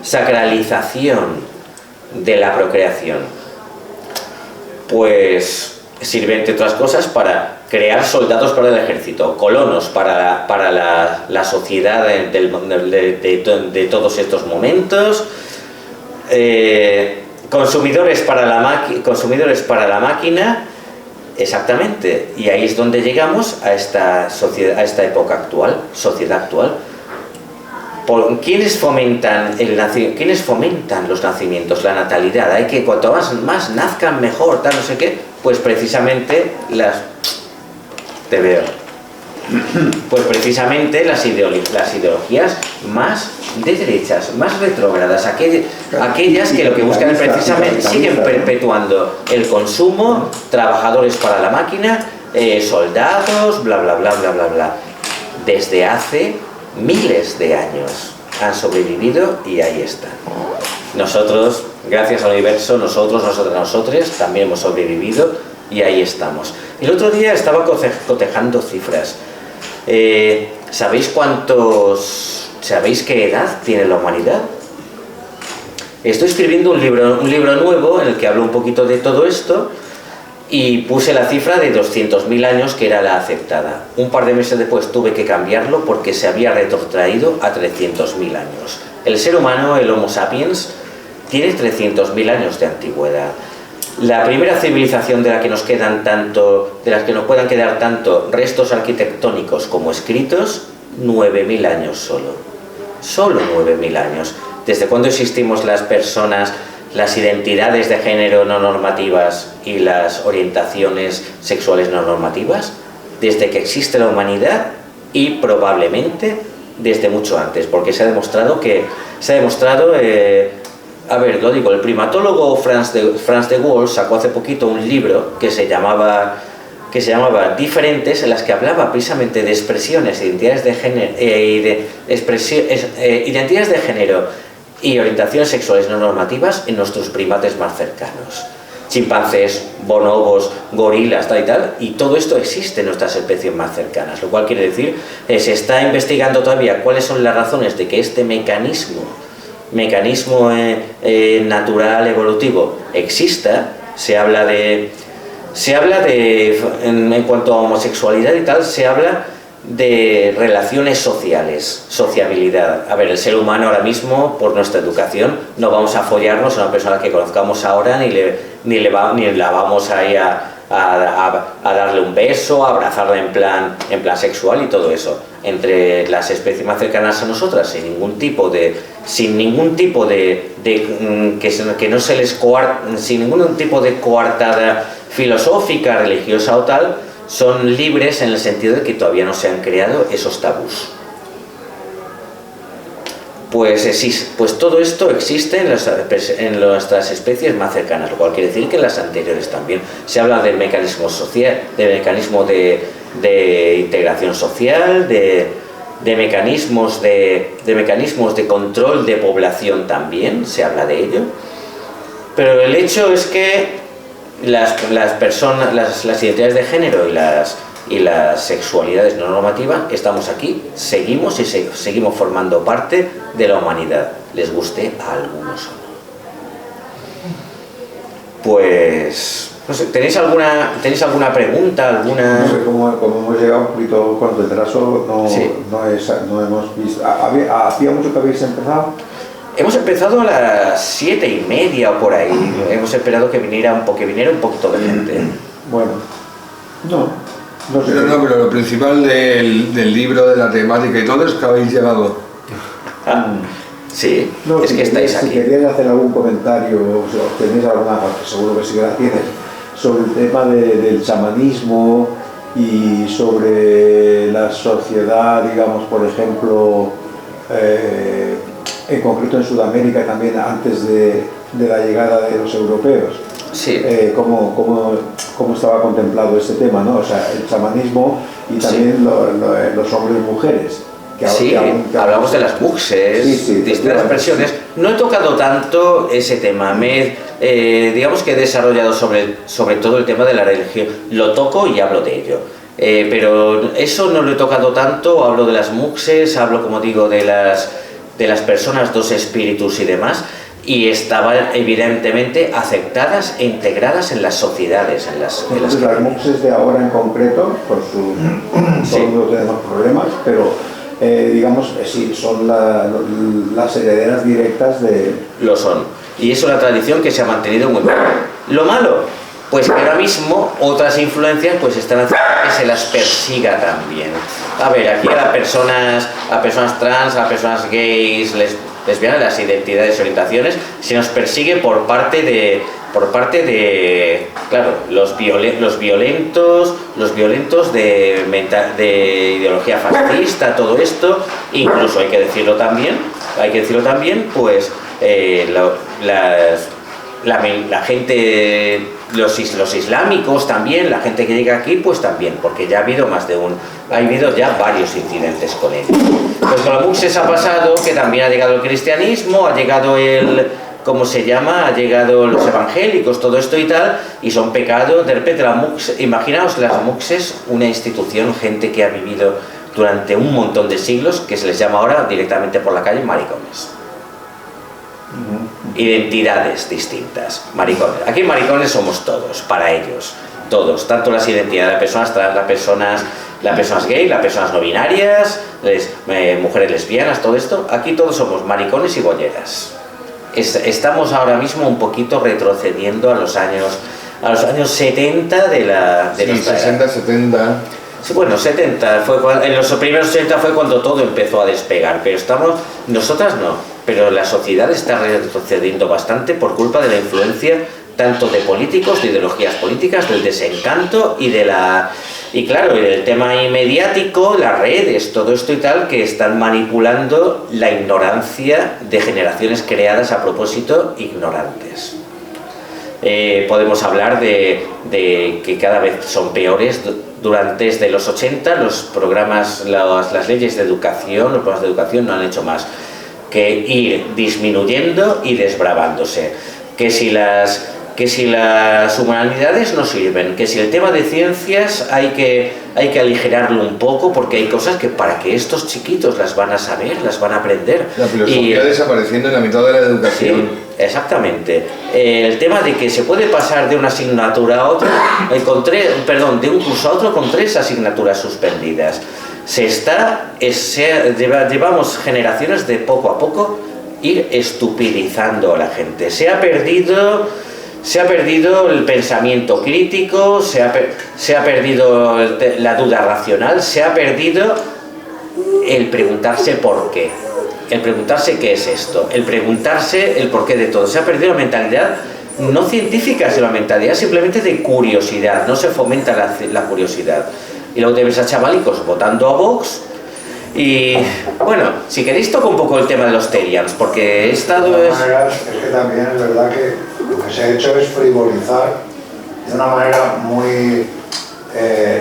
sacralización de la procreación? Pues sirve, entre otras cosas, para crear soldados para el ejército, colonos para la sociedad de todos estos momentos, consumidores para la máquina, exactamente. Y ahí es donde llegamos a esta época actual, sociedad actual. ¿Quiénes fomentan los nacimientos, la natalidad? Hay que cuanto más nazcan mejor, tal, no sé qué. Pues precisamente las ideologías más de derechas, más retrógradas, aquellas que lo que buscan es precisamente, siguen perpetuando el consumo, trabajadores para la máquina, soldados, bla bla bla bla bla bla. Desde hace miles de años han sobrevivido y ahí están. Nosotros, gracias al universo, nosotros también hemos sobrevivido y ahí estamos. El otro día estaba cotejando cifras. ¿Sabéis qué edad tiene la humanidad? Estoy escribiendo un libro nuevo en el que hablo un poquito de todo esto, y puse la cifra de 200.000 años, que era la aceptada. Un par de meses después tuve que cambiarlo porque se había retrotraído a 300.000 años. El ser humano, el Homo sapiens, tiene 300.000 años de antigüedad. La primera civilización de la que nos puedan quedar tanto restos arquitectónicos como escritos, 9.000 años solo. Solo 9.000 años. ¿Desde cuándo existimos las personas, las identidades de género no normativas y las orientaciones sexuales no normativas? Desde que existe la humanidad, y probablemente desde mucho antes, porque se ha demostrado lo digo, el primatólogo Franz de Waal sacó hace poquito un libro que se llamaba Diferentes, en las que hablaba precisamente de expresiones, identidades de género y orientaciones sexuales no normativas en nuestros primates más cercanos. Chimpancés, bonobos, gorilas, tal y tal, y todo esto existe en nuestras especies más cercanas, lo cual quiere decir que se está investigando todavía cuáles son las razones de que este mecanismo natural, evolutivo, exista. Se habla de en cuanto a homosexualidad y tal, se habla de relaciones sociales, sociabilidad. A ver, el ser humano ahora mismo, por nuestra educación, no vamos a follarnos a una persona que conozcamos ahora, ni la vamos a ir a darle un beso, a abrazarla en plan sexual y todo eso. Entre las especies más cercanas a nosotras, sin ningún tipo de coartada filosófica, religiosa o tal, son libres en el sentido de que todavía no se han creado esos tabús. Pues todo esto existe en nuestras especies más cercanas, lo cual quiere decir que en las anteriores también. Se habla del mecanismo social, del mecanismo de integración social, de mecanismos de control de población también, se habla de ello. Pero el hecho es que las identidades de género y las sexualidades no normativas, estamos aquí, seguimos formando parte de la humanidad, les guste a algunos o no. Pues, no sé, ¿tenéis alguna pregunta? No sé, como hemos llegado un poquito con retraso, Sí. no hemos visto. ¿Hacía mucho que habéis empezado? Hemos empezado a las 7:30 o por ahí. Hemos esperado que viniera un poquito de gente. Bueno, no sé. Pero lo principal del libro, de la temática y todo, es que habéis llegado. Sí, es Si que estáis si aquí. querías hacer algún comentario, o tenéis alguna, porque seguro que sí que la tienes, sobre el tema del chamanismo y sobre la sociedad, digamos, por ejemplo, en concreto en Sudamérica también, antes de la llegada de los europeos. Sí. ¿Cómo estaba contemplado este tema, ¿no? O sea, el chamanismo y también los hombres y mujeres. Sí, hablamos de las muxes, distintas versiones. No he tocado tanto ese tema, digamos que he desarrollado sobre todo el tema de la religión. Lo toco y hablo de ello. Pero eso no lo he tocado tanto, hablo de las muxes, hablo, como digo, de las personas, dos espíritus y demás, y estaban evidentemente aceptadas e integradas en las sociedades. Las muxes de ahora en concreto, todos tenemos problemas, pero digamos, sí, son las herederas directas de... Lo son. Y es una tradición que se ha mantenido muy bien. Lo malo, pues que ahora mismo otras influencias pues están haciendo que se las persiga también. A ver, aquí a personas trans, a personas gays, lesbianas, las identidades y orientaciones, se nos persigue por parte de claro, los violentos de ideología fascista, todo esto, incluso hay que decirlo también, pues la gente, los islámicos también, la gente que llega aquí, pues también, porque ya ha habido ya varios incidentes con ellos. Pues con la muxes ha pasado que también ha llegado el cristianismo, ha llegado ¿cómo se llama? Ha llegado los evangélicos, todo esto y tal, y son pecados. De repente imaginaos las muxes, una institución, gente que ha vivido durante un montón de siglos, que se les llama ahora directamente por la calle maricones. Identidades distintas, maricones. Aquí maricones somos todos, para ellos, todos, tanto las identidades, las personas trans, las personas gay, las personas no binarias, mujeres lesbianas, todo esto, aquí todos somos maricones y bolleras. Estamos ahora mismo un poquito retrocediendo a los años 70 de nuestra 60, 70. Sí, bueno, 70 en los primeros 80 fue cuando todo empezó a despegar, pero nosotras no, pero la sociedad está retrocediendo bastante por culpa de la influencia tanto de políticos, de ideologías políticas, del desencanto y claro, el tema mediático, las redes, todo esto y tal, que están manipulando la ignorancia de generaciones creadas a propósito ignorantes. Podemos hablar de que cada vez son peores. Desde los 80 los programas, las leyes de educación, los programas de educación no han hecho más que ir disminuyendo y desbravándose. Que si las humanidades no sirven, que si el tema de ciencias hay que aligerarlo un poco, porque hay cosas que para que estos chiquitos las van a saber, las van a aprender. La filosofía desapareciendo en la mitad de la educación. Sí, exactamente. El tema de que se puede pasar de una asignatura a otra, de un curso a otro con 3 asignaturas suspendidas. Llevamos generaciones de poco a poco ir estupidizando a la gente. Se ha perdido el pensamiento crítico, se ha perdido la duda racional, se ha perdido el preguntarse por qué, el preguntarse qué es esto, el preguntarse el porqué de todo. Se ha perdido la mentalidad no científica, sino la mentalidad simplemente de curiosidad. No se fomenta la curiosidad. Y luego te ves a chavalicos votando a Vox. Y bueno, si queréis toco un poco el tema de los Terians, porque he estado... De todas maneras, es que también es verdad que lo que se ha hecho es frivolizar de una manera muy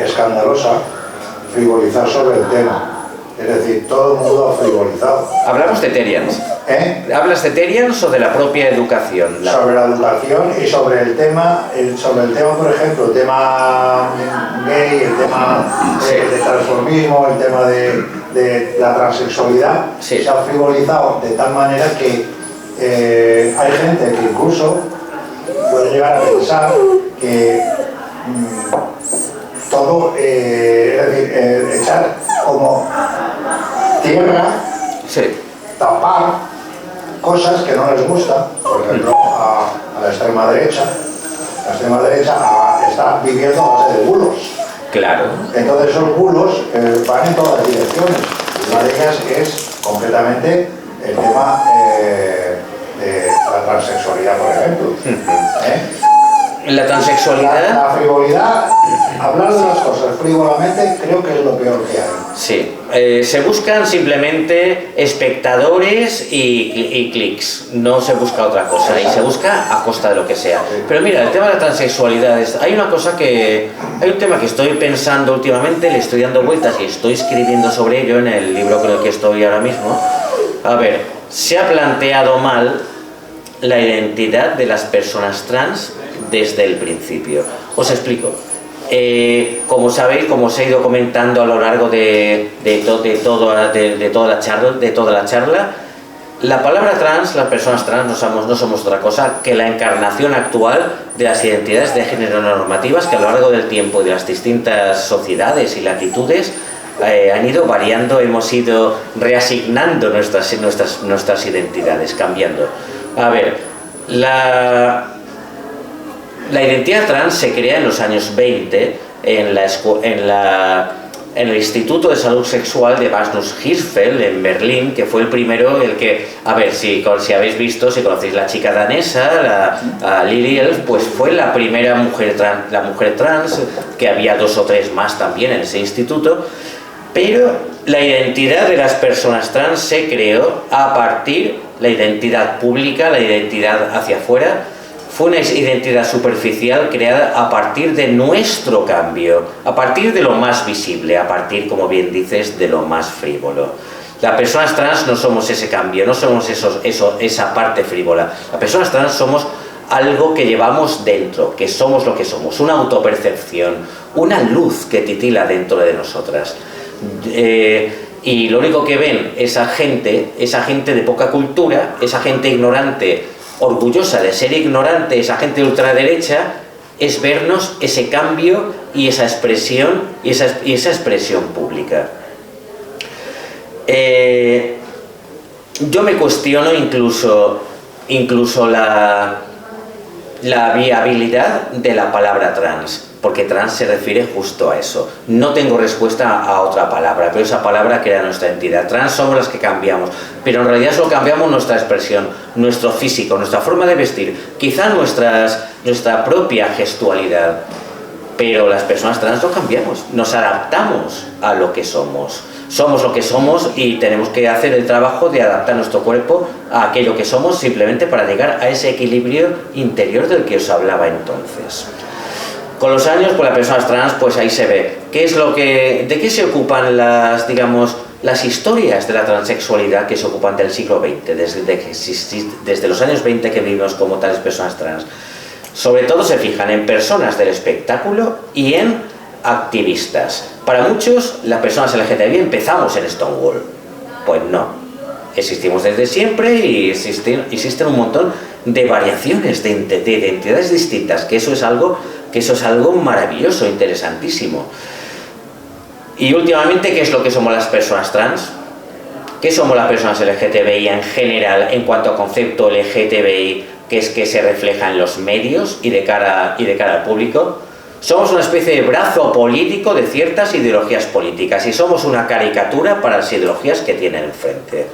escandalosa, frivolizar sobre el tema. Es decir, todo el mundo ha frivolizado. Hablamos de Terians. ¿Hablas de Terians o de la propia educación? Sobre la educación y sobre el tema, por ejemplo, el tema gay, el tema de transformismo, el tema de la transexualidad, sí. Se ha frivolizado de tal manera que hay gente que incluso puede llegar a pensar que todo, es decir, echar como tierra, sí. Tapar cosas que no les gustan, por ejemplo, a la extrema derecha. La extrema derecha está viviendo a base de bulos. Claro. Entonces esos bulos van en todas las direcciones. Una de ellas es concretamente el tema de la transexualidad, por ejemplo. La transexualidad... La frivolidad, hablar de las cosas frívolamente, creo que es lo peor que hay. Sí, se buscan simplemente espectadores y clics, no se busca otra cosa, y se busca a costa de lo que sea. Pero mira, el tema de la transexualidad, hay un tema que estoy pensando últimamente, le estoy dando vueltas y estoy escribiendo sobre ello en el libro con el que estoy ahora mismo. A ver, se ha planteado mal la identidad de las personas trans desde el principio. Os explico. Como sabéis, como os he ido comentando a lo largo de toda la charla, la palabra trans, las personas trans no somos otra cosa que la encarnación actual de las identidades de género normativas que a lo largo del tiempo y de las distintas sociedades y latitudes han ido variando, hemos ido reasignando nuestras identidades, cambiando. A ver, la identidad trans se crea en los años 20 en el Instituto de Salud Sexual de Magnus Hirschfeld en Berlín, que fue el primero, el que, a ver, si habéis visto, si conocéis la chica danesa, la Lili Elf, pues fue la primera mujer trans, que había 2 o 3 más también en ese instituto, pero la identidad de las personas trans se creó a partir, la identidad pública, la identidad hacia afuera, fue una identidad superficial creada a partir de nuestro cambio, a partir de lo más visible, a partir, como bien dices, de lo más frívolo. Las personas trans no somos ese cambio, no somos esa parte frívola. Las personas trans somos algo que llevamos dentro, que somos lo que somos, una autopercepción, una luz que titila dentro de nosotras. Y lo único que ven esa gente de poca cultura, esa gente ignorante, orgullosa de ser ignorante, esa gente de ultraderecha, es vernos ese cambio y esa expresión pública. Yo me cuestiono incluso la viabilidad de la palabra trans, porque trans se refiere justo a eso. No tengo respuesta a otra palabra, pero esa palabra crea nuestra entidad. Trans somos las que cambiamos, pero en realidad solo cambiamos nuestra expresión, nuestro físico, nuestra forma de vestir, quizá nuestra propia gestualidad, pero las personas trans no cambiamos, nos adaptamos a lo que somos. Somos lo que somos y tenemos que hacer el trabajo de adaptar nuestro cuerpo a aquello que somos, simplemente para llegar a ese equilibrio interior del que os hablaba entonces. Con los años, pues las personas trans, pues ahí se ve de qué se ocupan las historias de la transexualidad que se ocupan del siglo XX, desde los años 20 que vivimos como tales personas trans. Sobre todo se fijan en personas del espectáculo y en activistas. Para muchos, las personas LGTBI empezamos en Stonewall. Pues no. Existimos desde siempre y existen un montón de variaciones de identidades distintas, que eso es algo maravilloso, interesantísimo. Y últimamente, ¿qué es lo que somos las personas trans? ¿Qué somos las personas LGTBI en general en cuanto a concepto LGTBI, que es que se refleja en los medios y de cara al público? Somos una especie de brazo político de ciertas ideologías políticas y somos una caricatura para las ideologías que tienen enfrente.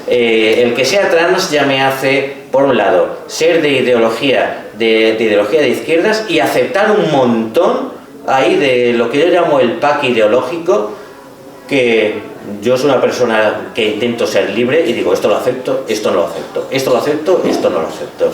El que sea trans ya me hace, por un lado, ser de ideología de izquierdas y aceptar un montón ahí de lo que yo llamo el pack ideológico, que yo soy una persona que intento ser libre y digo, esto lo acepto, esto no lo acepto, esto lo acepto, esto no lo acepto.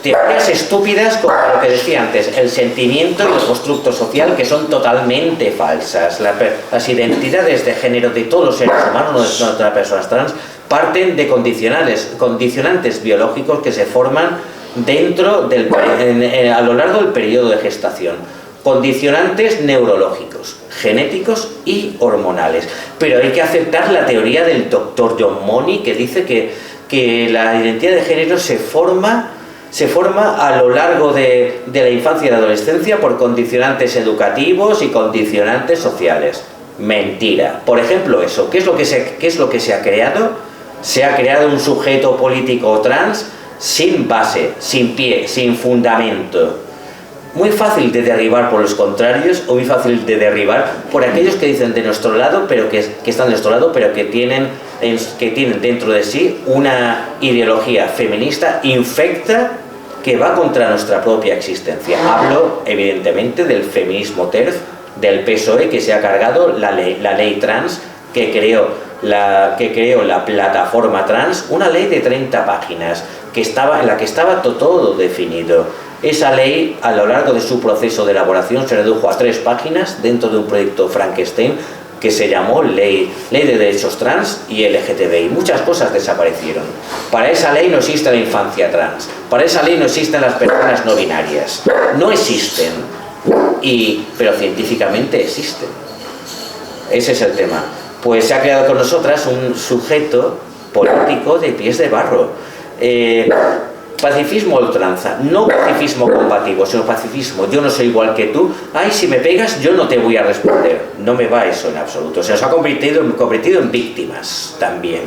Teorías estúpidas como lo que decía antes, el sentimiento y el constructo social, que son totalmente falsas. Las identidades de género de todos los seres humanos, no de las personas trans, parten de condicionantes biológicos que se forman a lo largo del periodo de gestación. Condicionantes neurológicos, genéticos y hormonales. Pero hay que aceptar la teoría del doctor John Money, que dice que la identidad de género se forma a lo largo de la infancia y la adolescencia por condicionantes educativos y condicionantes sociales. Mentira. Por ejemplo, eso. ¿Qué es lo que se ha creado? Se ha creado un sujeto político trans sin base, sin pie, sin fundamento. Muy fácil de derribar por los contrarios o muy fácil de derribar por aquellos que dicen de nuestro lado, pero que están de nuestro lado, pero que tienen dentro de sí una ideología feminista infecta que va contra nuestra propia existencia. Hablo, evidentemente, del feminismo TERF, del PSOE, que se ha cargado la ley trans que creó la plataforma trans, una ley de 30 páginas en la que estaba todo definido. Esa ley, a lo largo de su proceso de elaboración, se redujo a 3 páginas dentro de un proyecto Frankenstein que se llamó Ley de Derechos Trans y LGTBI. Muchas cosas desaparecieron. Para esa ley no existe la infancia trans, para esa ley no existen las personas no binarias. No existen, pero científicamente existen. Ese es el tema. Pues se ha creado con nosotras un sujeto político de pies de barro. Pacifismo a ultranza, no pacifismo combativo, sino pacifismo. Yo no soy igual que tú, ay, si me pegas yo no te voy a responder. No me va eso en absoluto. Se nos ha convertido en víctimas también.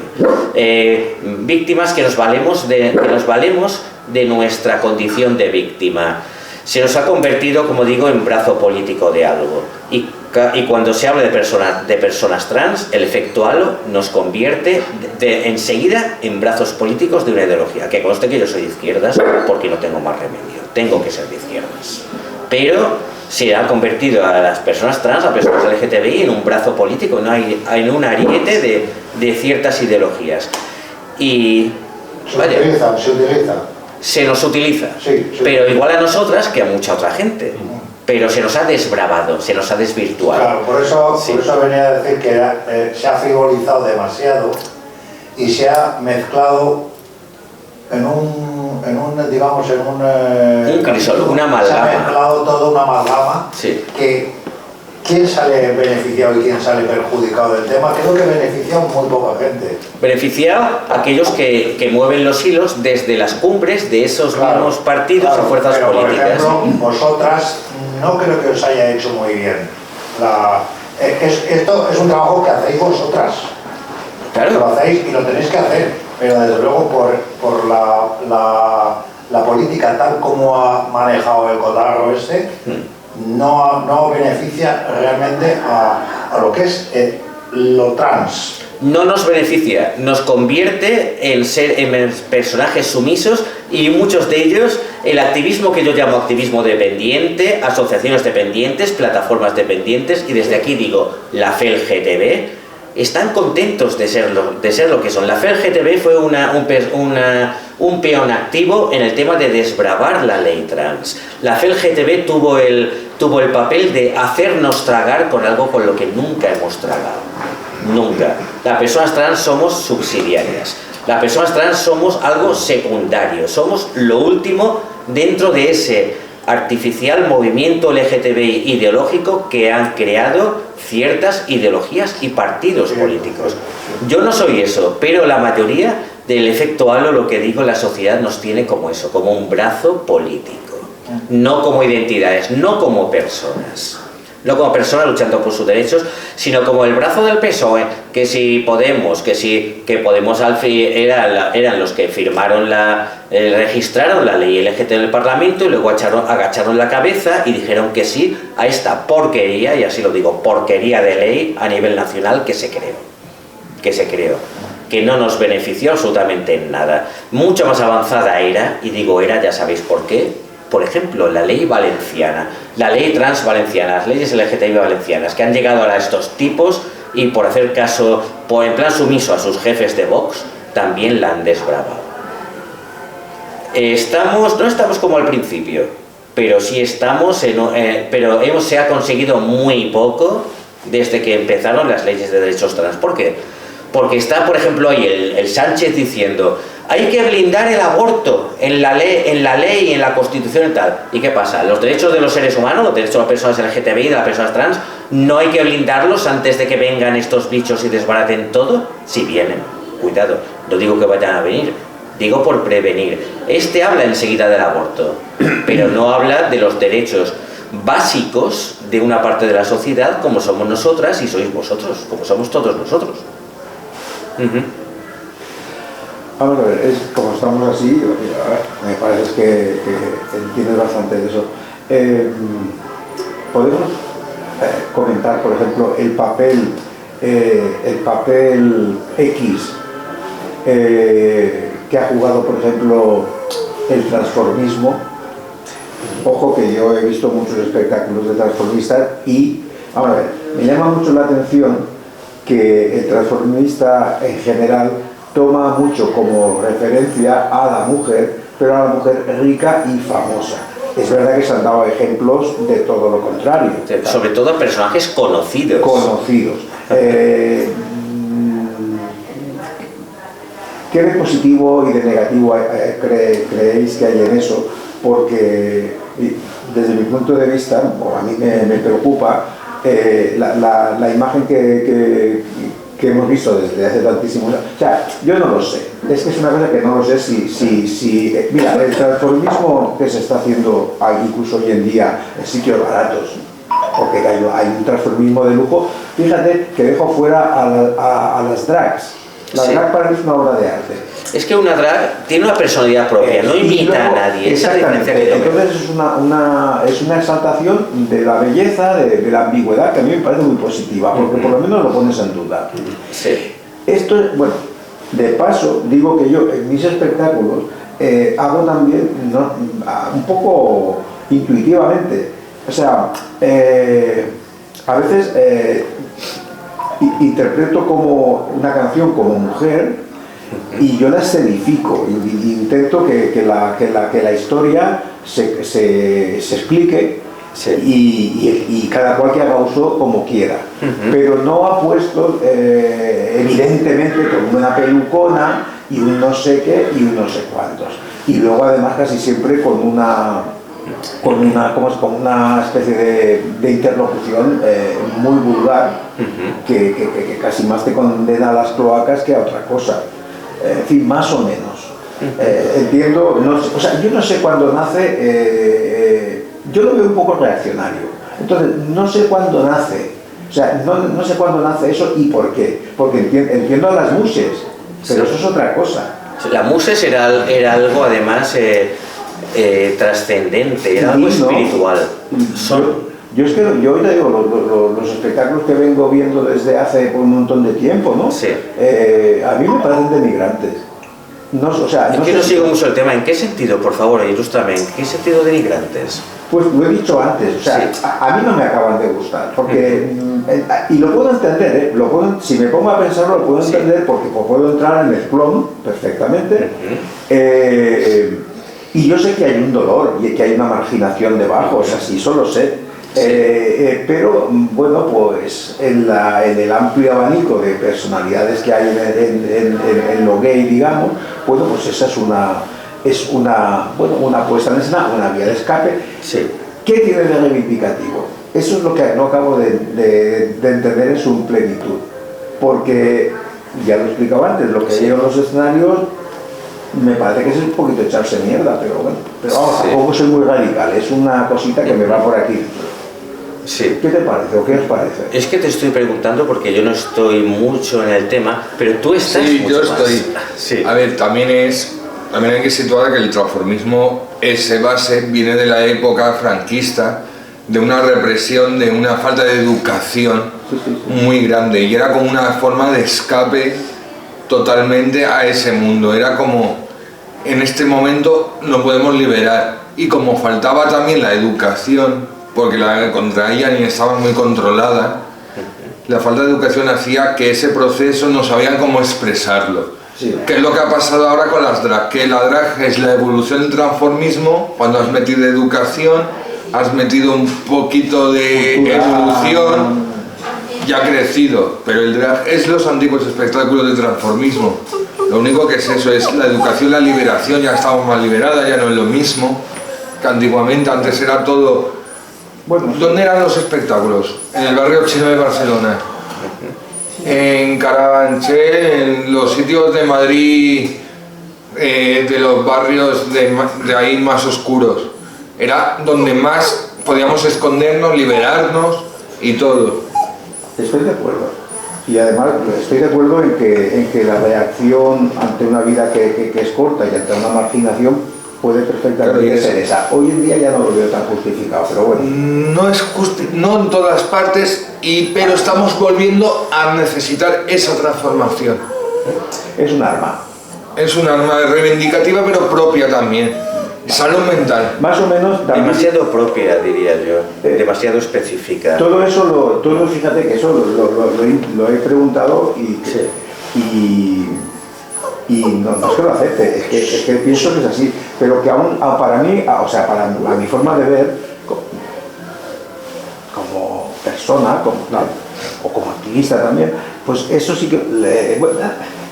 Víctimas que nos valemos de nuestra condición de víctima. Se nos ha convertido, como digo, en brazo político de algo. Y cuando se habla de personas trans, el efecto halo nos convierte enseguida en brazos políticos de una ideología. Que conste que yo soy de izquierdas porque no tengo más remedio. Tengo que ser de izquierdas. Pero se ha convertido a las personas trans, a personas LGTBI, en un brazo político, en un ariete de ciertas ideologías. Y se nos utiliza, sí. Pero igual a nosotras que a mucha otra gente. Pero se nos ha desbravado, se nos ha desvirtuado. Claro, por eso venía a decir que se ha frivolizado demasiado y se ha mezclado en un crisol, una amalgama. Se ha mezclado toda una amalgama, sí. Que ¿quién sale beneficiado y quién sale perjudicado del tema? Creo que beneficia a muy poca gente. Beneficia a aquellos que mueven los hilos desde las cumbres de esos mismos partidos o fuerzas políticas. Por ejemplo, vosotras no creo que os haya hecho muy bien. Esto es un trabajo que hacéis vosotras. Claro. Lo hacéis y lo tenéis que hacer, pero desde luego por la política tal como ha manejado el cotarro no beneficia realmente a lo que es lo trans. No nos beneficia, nos convierte en personajes sumisos y muchos de ellos, el activismo que yo llamo activismo dependiente, asociaciones dependientes, plataformas dependientes, y desde aquí digo, la FELGTB, están contentos de ser lo que son. La FELGTB fue un peón activo en el tema de desbravar la ley trans. La FELGTB tuvo el papel de hacernos tragar con algo con lo que nunca hemos tragado. Nunca. Las personas trans somos subsidiarias. Las personas trans somos algo secundario. Somos lo último dentro de ese artificial movimiento LGTBI ideológico que han creado ciertas ideologías y partidos políticos. Yo no soy eso, pero la mayoría del efecto halo, lo que digo, la sociedad nos tiene como eso, como un brazo político, no como identidades, no como personas. No como personas luchando por sus derechos, sino como el brazo del PSOE, que si Podemos, que Podemos al fin eran los que firmaron registraron la ley LGTB en el Parlamento y luego agacharon la cabeza y dijeron que sí a esta porquería, y así lo digo, porquería de ley a nivel nacional que se creó, que no nos benefició absolutamente en nada. Mucho más avanzada era, y digo era, ya sabéis por qué. Por ejemplo, la ley valenciana, la ley trans valenciana, las leyes LGTBI valencianas, que han llegado a estos tipos y por hacer caso, en plan sumiso a sus jefes de Vox, también la han desbravado. No estamos como al principio, pero sí estamos, se ha conseguido muy poco desde que empezaron las leyes de derechos trans. ¿Por qué? Porque está, por ejemplo, ahí el Sánchez diciendo: hay que blindar el aborto en la ley y en la Constitución y tal. ¿Y qué pasa? Los derechos de los seres humanos, los derechos de las personas LGTBI y de las personas trans, ¿no hay que blindarlos antes de que vengan estos bichos y desbaraten todo? Si vienen, cuidado, no digo que vayan a venir, digo por prevenir. Habla enseguida del aborto, pero no habla de los derechos básicos de una parte de la sociedad como somos nosotras y sois vosotros, como somos todos nosotros. Vamos a ver, como estamos así, me parece que entiendes bastante de eso. Podemos comentar, por ejemplo, el papel X que ha jugado, por ejemplo, el transformismo. Ojo que yo he visto muchos espectáculos de transformistas y, vamos a ver, me llama mucho la atención que el transformista en general toma mucho como referencia a la mujer, pero a la mujer rica y famosa. Es verdad que se han dado ejemplos de todo lo contrario. Sobre todo personajes conocidos. Conocidos. ¿Qué de positivo y de negativo creéis que hay en eso? Porque desde mi punto de vista, o a mí me preocupa la imagen que hemos visto desde hace tantísimos años. O sea, yo no lo sé. Es que es una cosa que no lo sé si mira, el transformismo que se está haciendo incluso hoy en día en sitios baratos, porque hay un transformismo de lujo. Fíjate que dejo fuera a las drags. La drag para mí es una obra de arte. Es que una drag tiene una personalidad propia, no imita a nadie. Exactamente. Entonces es una exaltación de la belleza, de la ambigüedad, que a mí me parece muy positiva, porque por lo menos lo pones en duda. Sí. Esto es, bueno, de paso, digo que yo en mis espectáculos hago también un poco intuitivamente. O sea, a veces interpreto como una canción como mujer y yo la escenifico y intento que la historia se explique, sí, y cada cual que haga uso como quiera, pero no apuesto evidentemente con una pelucona y un no sé qué y un no sé cuántos, y luego además casi siempre con una especie de interlocución muy vulgar, que casi más te condena a las cloacas que a otra cosa. En fin, más o menos. Entiendo, o sea, yo no sé cuándo nace, yo lo veo un poco reaccionario. Entonces, no sé cuándo nace. O sea, no sé cuándo nace eso y por qué. Porque entiendo a las muses, pero eso es otra cosa. La muses era algo, además, trascendente, era algo espiritual. Yo es que yo te digo, los espectáculos que vengo viendo desde hace un montón de tiempo, ¿no? Sí. A mí me parecen denigrantes. No, o sea, es que no sigo mucho el tema. ¿En qué sentido, por favor, ilústrame? ¿En qué sentido denigrantes? Pues lo he dicho antes, o sea, sí, a mí no me acaban de gustar, porque, y lo puedo entender, si me pongo a pensarlo lo puedo entender, porque puedo entrar en el clon perfectamente, y yo sé que hay un dolor y que hay una marginación debajo, o sea, sí, eso lo sé. Pero bueno, pues en el amplio abanico de personalidades que hay en lo gay, digamos, bueno, pues esa es una puesta en escena, una vía de escape. Sí. ¿Qué tiene de reivindicativo? Eso es lo que no acabo de entender en su plenitud, porque ya lo he explicado antes, lo que veo en los escenarios me parece que es un poquito echarse mierda, pero bueno, vamos, tampoco soy muy radical, es una cosita que me va por aquí. Sí. ¿Qué te parece o qué os parece? Es que te estoy preguntando porque yo no estoy mucho en el tema, pero tú estás. Sí, mucho yo estoy. Más. Sí. A ver, también hay que situar que el transformismo, ese base, viene de la época franquista, de una represión, de una falta de educación muy grande, y era como una forma de escape totalmente a ese mundo. Era como, en este momento nos podemos liberar, y como faltaba también la educación, porque la contraían y estaba muy controlada, la falta de educación hacía que ese proceso no sabían cómo expresarlo. Sí. ¿Qué es lo que ha pasado ahora con las drag? Que la drag es la evolución del transformismo. Cuando has metido educación, has metido un poquito de evolución y ha crecido, pero el drag es los antiguos espectáculos de transformismo. Lo único que es eso, es la educación, la liberación. Ya estamos más liberadas, ya no es lo mismo que antiguamente. Antes era todo. Bueno, ¿dónde eran los espectáculos? En el barrio chino de Barcelona, en Carabanchel, en los sitios de Madrid, de los barrios de ahí más oscuros. Era donde más podíamos escondernos, liberarnos y todo. Estoy de acuerdo. Y además estoy de acuerdo en que la reacción ante una vida que es corta y ante una marginación puede perfectamente ser esa. Hoy en día ya no lo veo tan justificado, pero bueno. No en todas partes, pero estamos volviendo a necesitar esa transformación. Es un arma. Es un arma reivindicativa, pero propia también. Salud mental. Más o menos también, Demasiado propia, diría yo, demasiado específica. todo eso, fíjate que eso lo he preguntado y no es que lo acepte, es que pienso que es así, pero que aún para mí, o sea, para mi forma de ver, como persona, o como activista también, pues eso sí que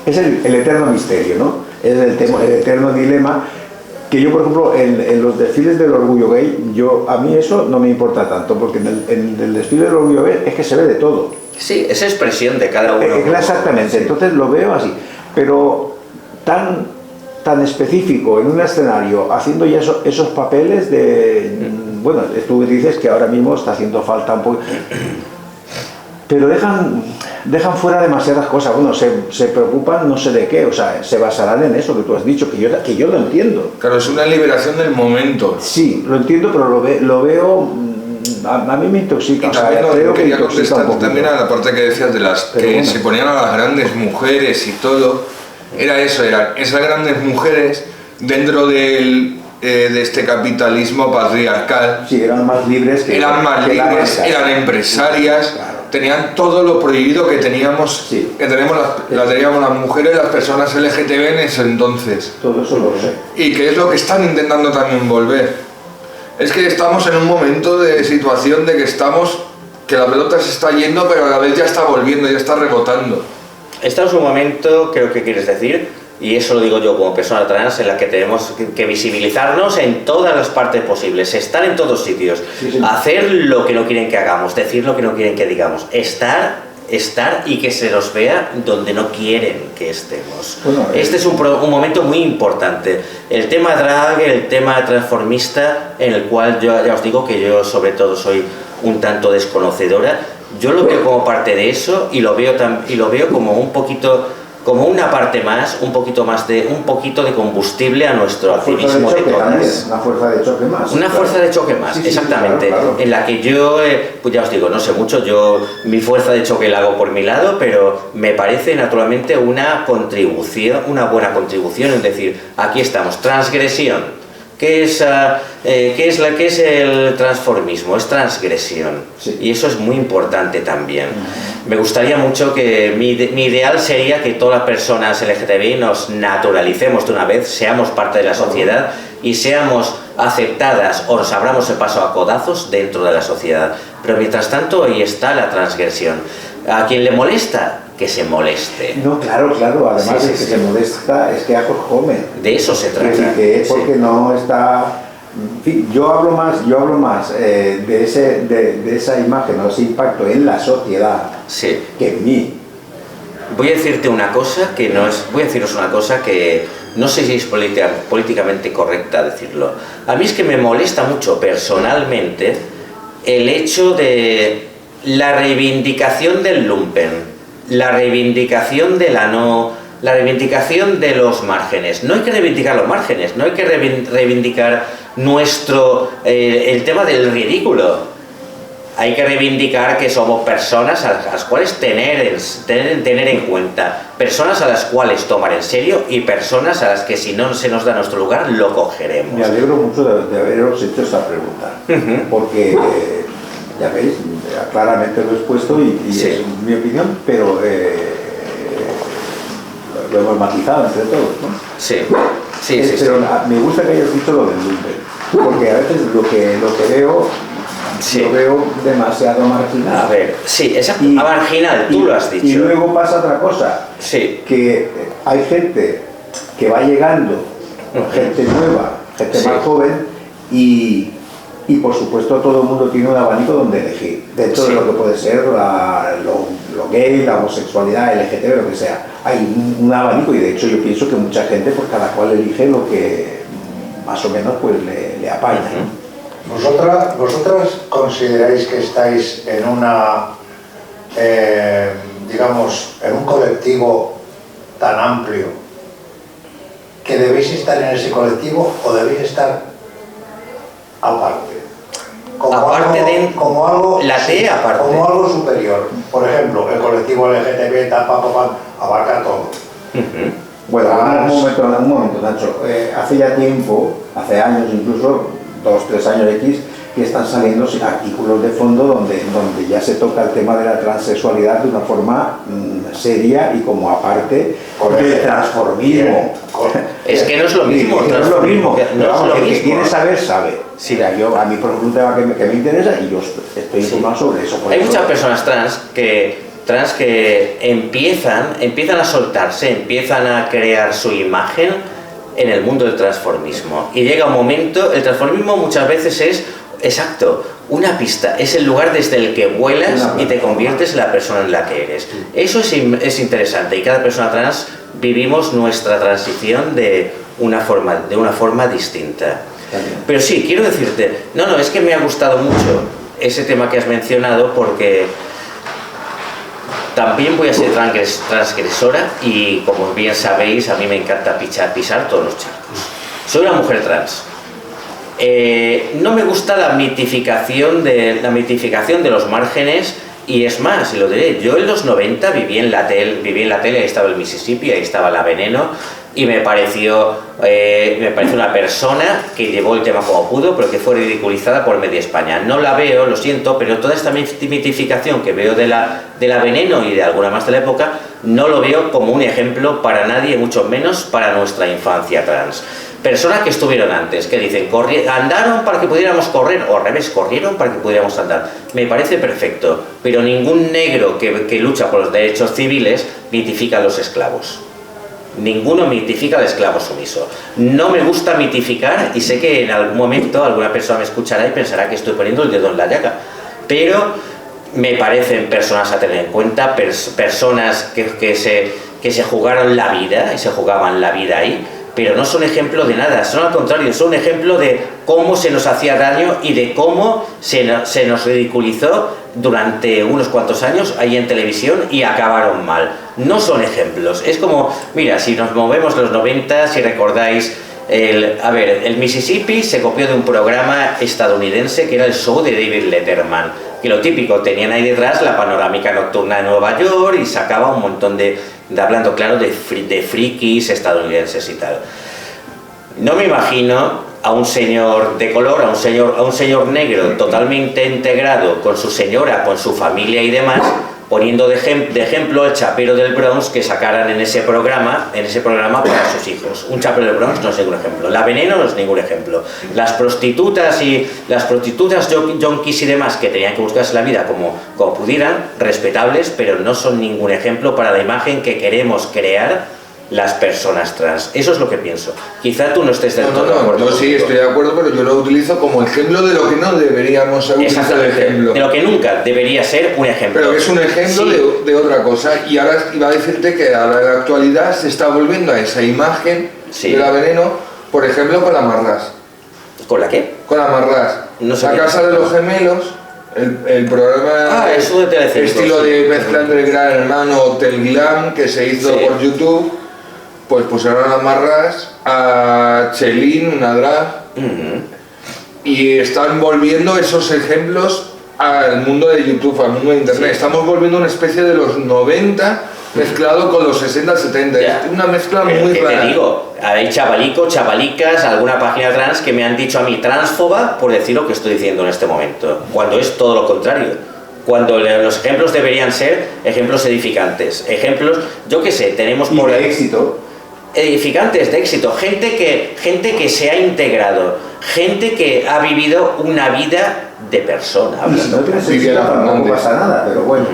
es el eterno misterio, ¿no? Es el eterno dilema. Que yo, por ejemplo, en los desfiles del orgullo gay, a mí eso no me importa tanto, porque en el desfile del orgullo gay es que se ve de todo. Sí, esa expresión de cada uno. Exactamente, entonces lo veo así, pero tan específico en un escenario, haciendo ya esos papeles de... Bueno, tú dices que ahora mismo está haciendo falta un poco... Pero dejan fuera demasiadas cosas. Bueno, se preocupan no sé de qué, o sea, se basarán en eso que tú has dicho, que yo lo entiendo. Claro, es una liberación del momento. Sí, lo entiendo, pero lo veo... A mí me intoxica. Y también creo que quería intoxica contestar un poquito. también a la parte que decías de las Pero que bueno. se ponían a las grandes mujeres y todo. Era eso, eran esas grandes mujeres dentro de este capitalismo patriarcal. Sí, eran más libres que... Eran más que las libres, marcas. eran empresarias, Claro. tenían todo lo prohibido que teníamos, Sí. que teníamos las mujeres, las personas LGTB en ese entonces. Todo eso lo sé. Y que es lo que están intentando también volver. Es que estamos en un momento de situación de que la pelota se está yendo, pero a la vez ya está volviendo, ya está rebotando. Este es un momento, creo que quieres decir, y eso lo digo yo como persona trans, en la que tenemos que visibilizarnos en todas las partes posibles, estar en todos sitios, Sí. hacer lo que no quieren que hagamos, decir lo que no quieren que digamos, estar y que se nos vea donde no quieren que estemos. Bueno, este es un momento muy importante. El tema drag, el tema transformista, en el cual yo ya os digo que yo sobre todo soy un tanto desconocedora, yo lo veo como parte de eso y lo veo como un poquito, como una parte más, un poquito de combustible a nuestro activismo de todas. Una fuerza de choque más. Una fuerza de choque más, Sí, sí, exactamente, claro. en la que yo, pues ya os digo, no sé mucho, mi fuerza de choque la hago por mi lado, pero me parece naturalmente una buena contribución, es decir, aquí estamos, transgresión. ¿Qué es el transformismo? Es transgresión. Sí. Y eso es muy importante también. Me gustaría mucho que mi ideal sería que todas las personas LGTBI nos naturalicemos de una vez, seamos parte de la sociedad y seamos aceptadas o nos abramos el paso a codazos dentro de la sociedad. Pero mientras tanto ahí está la transgresión. ¿A quien le molesta? Que se moleste. No, claro, además Sí, de que sí. se molesta, es que come. De eso se trata. Es decir, que es Sí. porque no está... En fin, yo hablo más de esa imagen o ese impacto en la sociedad Sí. que en mí. Voy a decirte una cosa voy a deciros una cosa que no sé si es políticamente correcta decirlo. A mí es que me molesta mucho personalmente el hecho de la reivindicación del lumpen, la reivindicación de la reivindicación de los márgenes. No hay que reivindicar los márgenes, no hay que reivindicar el tema del ridículo. Hay que reivindicar que somos personas a las cuales tener en cuenta, personas a las cuales tomar en serio y personas a las que si no se nos da nuestro lugar lo cogeremos. Me alegro mucho de haberos hecho esta pregunta, porque ya veis, claramente lo he expuesto y Sí. es mi opinión, pero lo hemos matizado entre todos, ¿no? Sí. Pero me gusta que hayas dicho lo del lumpen, porque a veces lo que veo Sí. lo veo demasiado marginal. A ver, sí, exacto. Marginal, tú lo has dicho. Y luego pasa otra cosa, Sí. que hay gente que va llegando, gente nueva, gente Sí. más joven, y por supuesto todo el mundo tiene un abanico donde elegir, dentro Sí. de lo que puede ser lo gay, la homosexualidad, LGTB, lo que sea. Hay un abanico y de hecho yo pienso que mucha gente, pues cada cual elige lo que más o menos pues le apaña. ¿no? ¿Vosotras consideráis que estáis en digamos, en un colectivo tan amplio que debéis estar en ese colectivo o debéis estar aparte? Como algo superior. Por ejemplo, el colectivo LGTB abarca todo. Bueno, un momento, Nacho. Hace ya tiempo, hace años incluso, 2, 3 años X, que están saliendo artículos de fondo donde ya se toca el tema de la transexualidad de una forma seria y como aparte del transformismo. Es que no es lo mismo. No es lo mismo. El que quiere saber, sabe. Sí. A mí, por ejemplo, un tema que me interesa y yo estoy informado sobre eso. Hay muchas personas trans que empiezan a soltarse, empiezan a crear su imagen en el mundo del transformismo. Y llega un momento, el transformismo muchas veces es, exacto, una pista, es el lugar desde el que vuelas y te conviertes en la persona en la que eres. Eso es interesante, y cada persona trans vivimos nuestra transición de una forma distinta. Pero sí, quiero decirte, es que me ha gustado mucho ese tema que has mencionado, porque también voy a ser transgresora y, como bien sabéis, a mí me encanta pisar todos los charcos. Soy una mujer trans. No me gusta la mitificación de los márgenes, y es más, y lo diré, yo en los 90 viví en la tele, ahí estaba el Mississippi, ahí estaba la Veneno, y me pareció una persona que llevó el tema como pudo, pero que fue ridiculizada por media España. No la veo, lo siento, pero toda esta mitificación que veo de la Veneno y de alguna más de la época, no lo veo como un ejemplo para nadie, mucho menos para nuestra infancia trans. Personas que estuvieron antes, que dicen, andaron para que pudiéramos correr, o al revés, corrieron para que pudiéramos andar. Me parece perfecto, pero ningún negro que lucha por los derechos civiles mitifica a los esclavos. Ninguno mitifica al esclavo sumiso. No me gusta mitificar, y sé que en algún momento alguna persona me escuchará y pensará que estoy poniendo el dedo en la llaga, pero me parecen personas a tener en cuenta, personas que se jugaron la vida y se jugaban la vida ahí, pero no son ejemplo de nada, son al contrario, son ejemplo de cómo se nos hacía daño y de cómo se nos ridiculizó durante unos cuantos años ahí en televisión y acabaron mal. No son ejemplos. Es como, mira, si nos movemos los 90, si recordáis, el Mississippi se copió de un programa estadounidense que era el show de David Letterman, que lo típico, tenían ahí detrás la panorámica nocturna de Nueva York y sacaba un montón hablando claro de frikis estadounidenses y tal. No me imagino a un señor de color, a un señor negro totalmente integrado con su señora, con su familia y demás, poniendo de ejemplo el chapero del Bronx que sacaran en ese programa para sus hijos. Un chapero del Bronx no es ningún ejemplo. La Veneno no es ningún ejemplo. Las prostitutas junkies y demás que tenían que buscarse la vida como pudieran, respetables, pero no son ningún ejemplo para la imagen que queremos crear las personas trans. Eso es lo que pienso. Quizá tú no estés del todo de acuerdo. Yo sí estoy de acuerdo, pero yo lo utilizo como ejemplo de lo que no deberíamos utilizar de ejemplo. De lo que nunca debería ser un ejemplo. Pero es un ejemplo de otra cosa. Y ahora iba a decirte que ahora en la actualidad se está volviendo a esa imagen de la Veneno, por ejemplo, con la Marras. ¿Con la qué? Con la Marras. No sé la Casa de los Gemelos. El programa eso de Telecinco, estilo de mezcla entre el Gran Hermano Hotel Glam que se hizo por YouTube, pues pusieron a Marras, a Chelín, una drag, y están volviendo esos ejemplos al mundo de YouTube, al mundo de Internet. Estamos volviendo una especie de los 90 mezclado con los 60, 70. Es una mezcla muy rara. Te digo, hay chavalicas, alguna página trans que me han dicho a mí transfoba por decir lo que estoy diciendo en este momento, cuando es todo lo contrario. Cuando los ejemplos deberían ser ejemplos edificantes. Ejemplos, yo qué sé, tenemos por de éxito. Edificantes de éxito, gente que se ha integrado, gente que ha vivido una vida de persona. Y si no tienes éxito tampoco pasa nada, pero bueno.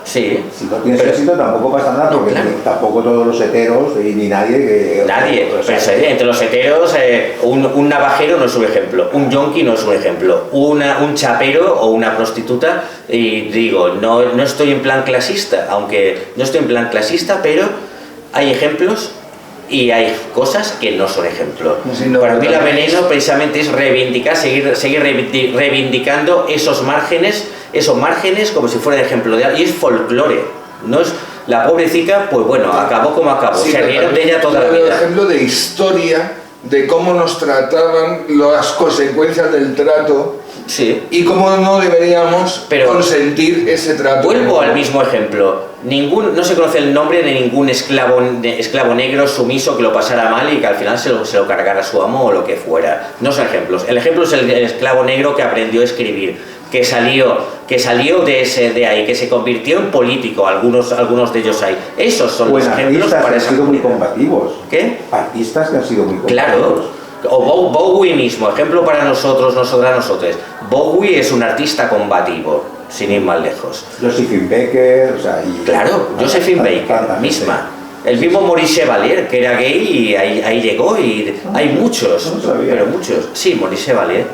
Sí. Si no tienes éxito tampoco pasa nada, porque tampoco todos los heteros ni nadie Nadie, pero entre los heteros un navajero no es un ejemplo, un yonki no es un ejemplo, un chapero o una prostituta, y digo, no estoy en plan clasista, pero hay ejemplos y hay cosas que no son ejemplo. Para mí la Veneno precisamente es seguir reivindicando esos márgenes como si fuera de ejemplo de algo, y es folclore, no es la pobrecita, pues bueno, acabó como acabó, se rieron de ella toda la vida. Es un ejemplo de historia, de cómo nos trataban, las consecuencias del trato Sí. Y cómo no deberíamos consentir ese trato. Vuelvo al mismo ejemplo. No se conoce el nombre de ningún esclavo negro sumiso que lo pasara mal y que al final se lo cargara su amo o lo que fuera. No son ejemplos. El ejemplo es el esclavo negro que aprendió a escribir, que salió de ahí, que se convirtió en político, algunos de ellos hay. Esos son los ejemplos para que han sido muy combativos. ¿Qué? Artistas que han sido muy combativos. Claro. O Bowie mismo, ejemplo para nosotros. Bowie es un artista combativo, sin ir más lejos. Josephine Baker, o sea... Claro, Josephine Baker, misma. El mismo Maurice Chevalier, que era gay y ahí llegó, y hay muchos, pero muchos. Sí, Maurice Chevalier.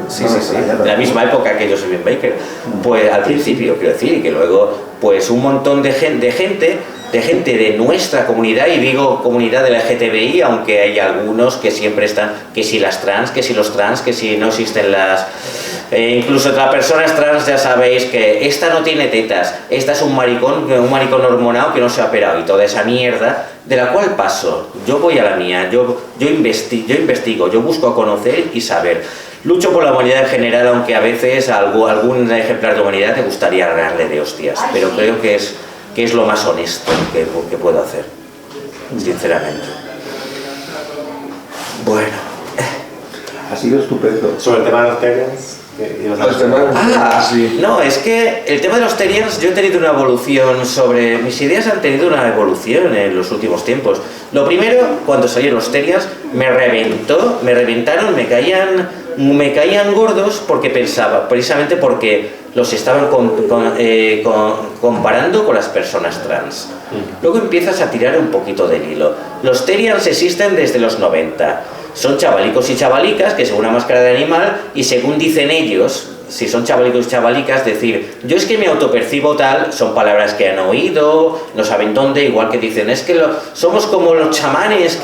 Sí. De la misma época que Josephine Baker. Pues al principio, quiero decir, y que luego, pues un montón de gente de nuestra comunidad, y digo comunidad de la LGTBI, aunque hay algunos que siempre están, que si las trans, que si los trans, que si no existen las... incluso las personas trans, ya sabéis que esta no tiene tetas, esta es un maricón hormonado que no se ha operado, y toda esa mierda, de la cual paso. Yo voy a la mía, yo investigo, yo busco conocer y saber. Lucho por la humanidad en general, aunque a veces a algún ejemplar de humanidad te gustaría agarrarle de hostias, pero creo que es lo más honesto que puedo hacer, sinceramente. Bueno. Ha sido estupendo. Sobre el tema de los Terians. Sí. No, es que el tema de los Terians, yo he tenido una evolución mis ideas han tenido una evolución en los últimos tiempos. Lo primero, cuando salieron los Terians, me reventaron, me caían gordos porque pensaba, precisamente porque los estaban comparando con las personas trans. Luego empiezas a tirar un poquito del hilo. Los Terians existen desde los 90. Son chavalicos y chavalicas que según una máscara de animal, y según dicen ellos, si son chavalicos y chavalicas, decir, yo es que me autopercibo tal, son palabras que han oído, no saben dónde, igual que dicen, es que somos como los chamanes,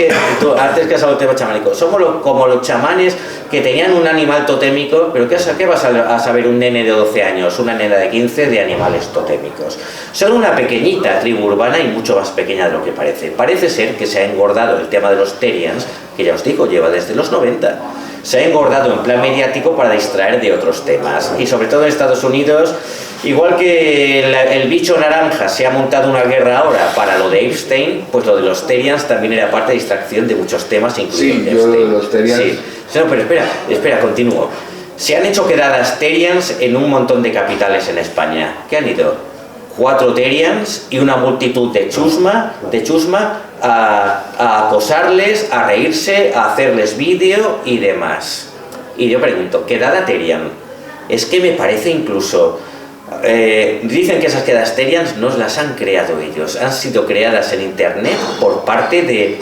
antes que has hablado del tema chamánico, somos como los chamanes que tenían un animal totémico, pero ¿qué vas a saber un nene de 12 años, una nena de 15 de animales totémicos? Son una pequeñita tribu urbana y mucho más pequeña de lo que parece. Parece ser que se ha engordado el tema de los Terians, que ya os digo, lleva desde los 90. Se ha engordado en plan mediático para distraer de otros temas, y sobre todo en Estados Unidos, igual que el bicho naranja se ha montado una guerra ahora para lo de Epstein, pues lo de los Terians también era parte de distracción de muchos temas, incluido Epstein. Los Terians... Sí. No, pero espera, continúo. Se han hecho quedadas Terians en un montón de capitales en España. ¿Qué han ido? 4 Terians y una multitud de chusma a acosarles, a reírse, a hacerles vídeo y demás. Y yo pregunto, ¿quedada Terian? Es que me parece incluso... dicen que esas quedadas Terians no las han creado ellos, han sido creadas en internet por parte de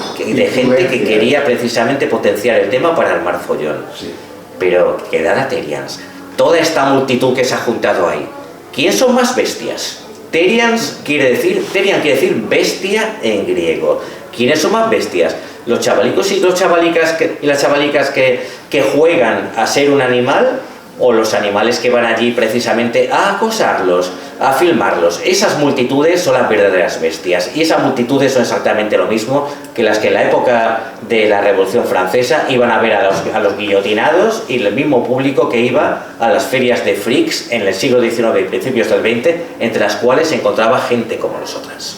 gente que quería precisamente potenciar el tema para armar follón. Sí. Pero quedada Terians, toda esta multitud que se ha juntado ahí, ¿quién son más bestias? Terian quiere decir bestia en griego. ¿Quiénes son más bestias? Los chavalicos y las chavalicas que juegan a ser un animal, o los animales que van allí precisamente a acosarlos, a filmarlos. Esas multitudes son las verdaderas bestias, y esas multitudes son exactamente lo mismo que las que en la época de la Revolución Francesa iban a ver a los guillotinados, y el mismo público que iba a las ferias de freaks en el siglo XIX y principios del XX, entre las cuales se encontraba gente como nosotras.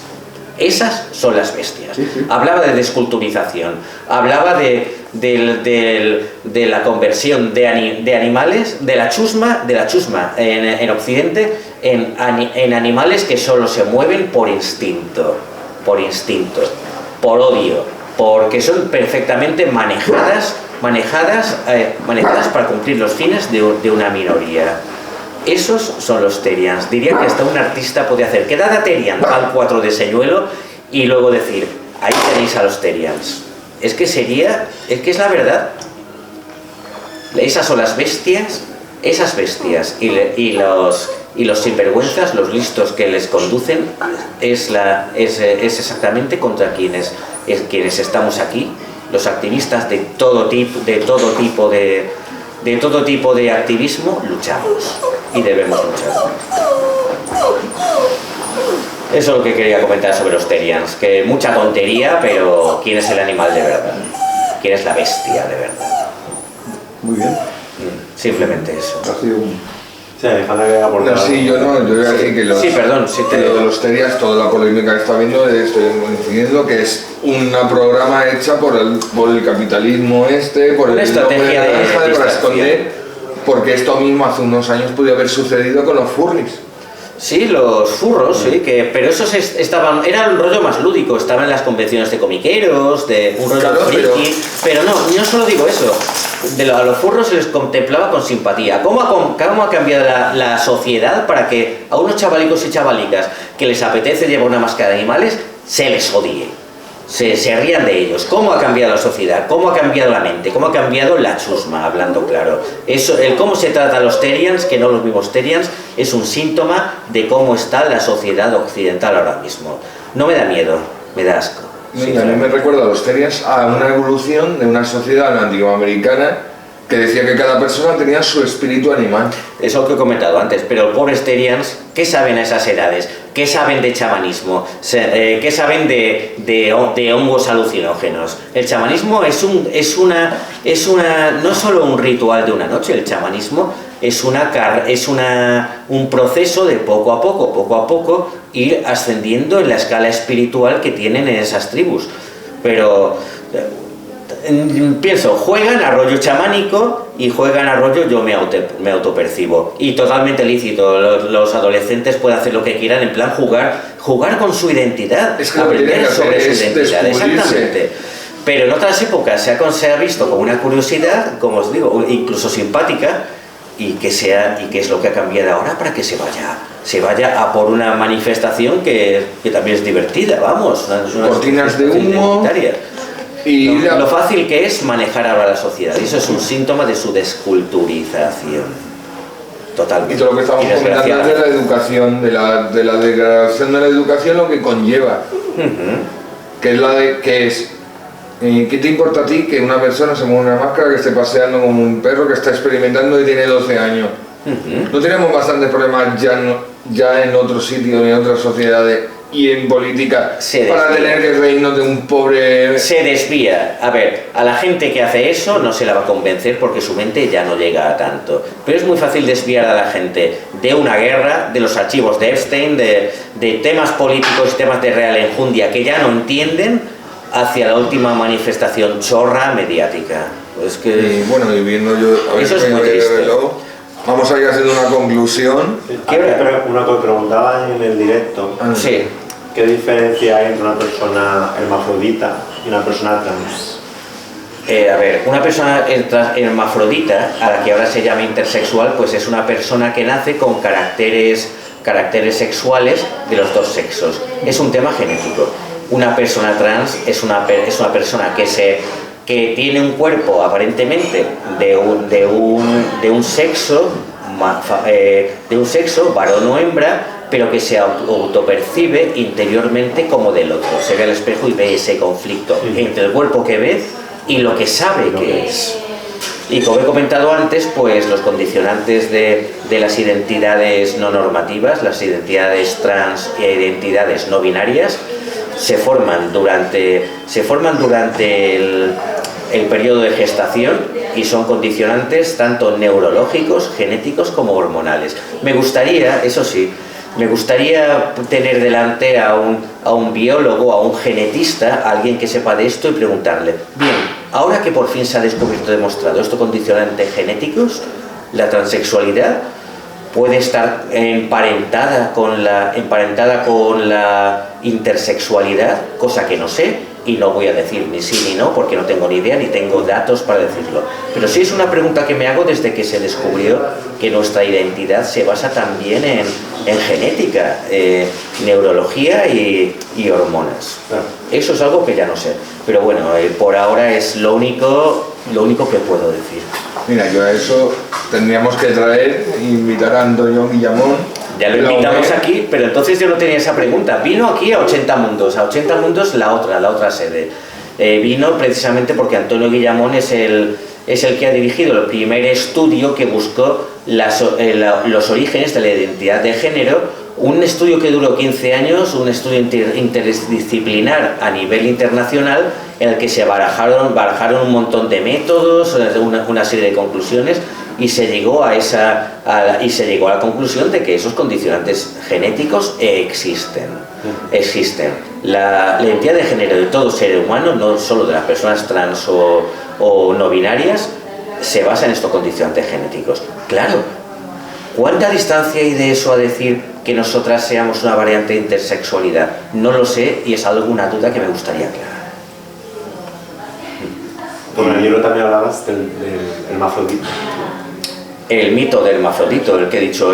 Esas son las bestias. Sí. Hablaba de desculturización, hablaba de la conversión de animales, de la chusma en Occidente, en animales que solo se mueven por instinto, por odio, porque son perfectamente manejadas para cumplir los fines de una minoría. Esos son los Terians. Diría que hasta un artista puede hacer quedada Terian, van 4 de señuelo, y luego decir, ahí tenéis a los Terians. Es que es la verdad. Esas son las bestias, y los sinvergüenzas, los listos que les conducen, es exactamente contra quienes estamos aquí, los activistas de todo tipo de activismo, luchamos y debemos luchar. Eso es lo que quería comentar sobre los Terians, que mucha tontería, pero ¿quién es el animal de verdad? ¿Quién es la bestia de verdad? Muy bien. Simplemente eso. Ha sido un... Sí, falta que aportar. No, sí, yo voy a decir que Sí, perdón, sí te... lo de los Terias, toda la polémica que está habiendo, estoy coincidiendo que es una programa hecha por el capitalismo por una estrategia de para esconder, porque esto mismo hace unos años podía haber sucedido con los furries. Sí, los furros, sí, pero esos estaban, era un rollo más lúdico, estaban en las convenciones de comiqueros, de un rollo Claro, friki, pero no, yo solo digo eso, a los furros se les contemplaba con simpatía. ¿Cómo ha cambiado la sociedad para que a unos chavalicos y chavalicas que les apetece llevar una máscara de animales, se les odie? Se rían de ellos. ¿Cómo ha cambiado la sociedad? ¿Cómo ha cambiado la mente? ¿Cómo ha cambiado la chusma? Hablando claro. El cómo se trata a los Terians, que no los mismos Terians, es un síntoma de cómo está la sociedad occidental ahora mismo. No me da miedo, me da asco. Sí, también me recuerda a los Terians a una evolución de una sociedad latinoamericana que decía que cada persona tenía su espíritu animal. Es lo que he comentado antes, pero los pobres Terians, ¿qué saben a esas edades? ¿Qué saben de chamanismo? ¿Qué saben de hongos alucinógenos? El chamanismo es no solo un ritual de una noche, el chamanismo es un proceso de poco a poco, ir ascendiendo en la escala espiritual que tienen en esas tribus. Pero pienso, juegan a rollo chamánico y juegan a rollo yo me autopercibo, y totalmente lícito. Los adolescentes pueden hacer lo que quieran, en plan jugar con su identidad, es que aprender sobre su identidad, descubrirse. exactamente. Pero en otras épocas se ha visto como una curiosidad, como os digo, incluso simpática, y que es lo que ha cambiado ahora para que se vaya a por una manifestación que también es divertida, vamos, una cortinas de humo identitaria. Y lo fácil que es manejar ahora la sociedad, y eso es un síntoma de su desculturización totalmente. Y todo lo que estamos comentando es de la educación, de la degradación de la educación, lo que conlleva, que es ¿qué te importa a ti que una persona se ponga una máscara, que esté paseando como un perro que está experimentando y tiene 12 años? No tenemos bastantes problemas ya en otros sitios, en otras sociedades y en política para tener que reírnos de un pobre... Se desvía. A ver, a la gente que hace eso no se la va a convencer porque su mente ya no llega a tanto. Pero es muy fácil desviar a la gente de una guerra, de los archivos de Epstein, de temas políticos y temas de real enjundia que ya no entienden, hacia la última manifestación chorra mediática. Es que... Y bueno, y viendo yo... Eso es muy triste. Vamos a ir haciendo una conclusión. Una que preguntaba en el directo. Sí. ¿Qué diferencia hay entre una persona hermafrodita y una persona trans? A ver, una persona hermafrodita, a la que ahora se llama intersexual, pues es una persona que nace con caracteres sexuales de los dos sexos. Es un tema genético. Una persona trans es una persona que tiene un cuerpo aparentemente de un sexo, varón o hembra, pero que se autopercibe interiormente como del otro. Se ve al espejo y ve ese conflicto entre el cuerpo que ve y lo que sabe que es. Y como he comentado antes, pues los condicionantes de las identidades no normativas, las identidades trans e identidades no binarias, se forman durante el periodo de gestación y son condicionantes tanto neurológicos, genéticos como hormonales. Me gustaría tener delante a un biólogo, a un genetista, a alguien que sepa de esto y preguntarle, bien, ahora que por fin se ha descubierto, demostrado estos condicionantes genéticos, la transexualidad puede estar emparentada con la intersexualidad, cosa que no sé y no voy a decir ni sí ni no porque no tengo ni idea ni tengo datos para decirlo. Pero sí es una pregunta que me hago desde que se descubrió que nuestra identidad se basa también en genética, neurología y hormonas. Eso es algo que ya no sé. Pero bueno, por ahora es lo único que puedo decir. Mira, yo a eso tendríamos que invitar a Antonio Guillamón. Ya lo invitamos aquí, pero entonces yo no tenía esa pregunta. Vino aquí a 80 Mundos la otra sede. Vino precisamente porque Antonio Guillamón es el que ha dirigido el primer estudio que buscó los orígenes de la identidad de género un estudio que duró 15 años, un estudio interdisciplinar a nivel internacional, en el que se barajaron un montón de métodos, una serie de conclusiones, y se llegó a la conclusión de que esos condicionantes genéticos existen. La identidad de género de todo ser humano, no solo de las personas trans o no binarias, se basa en estos condicionantes genéticos. Claro, ¿cuánta distancia hay de eso a decir que nosotras seamos una variante de intersexualidad? No lo sé, y es alguna duda que me gustaría aclarar. Bueno, en el libro también hablabas del hermafrodito. El mito del hermafrodito, el que he dicho,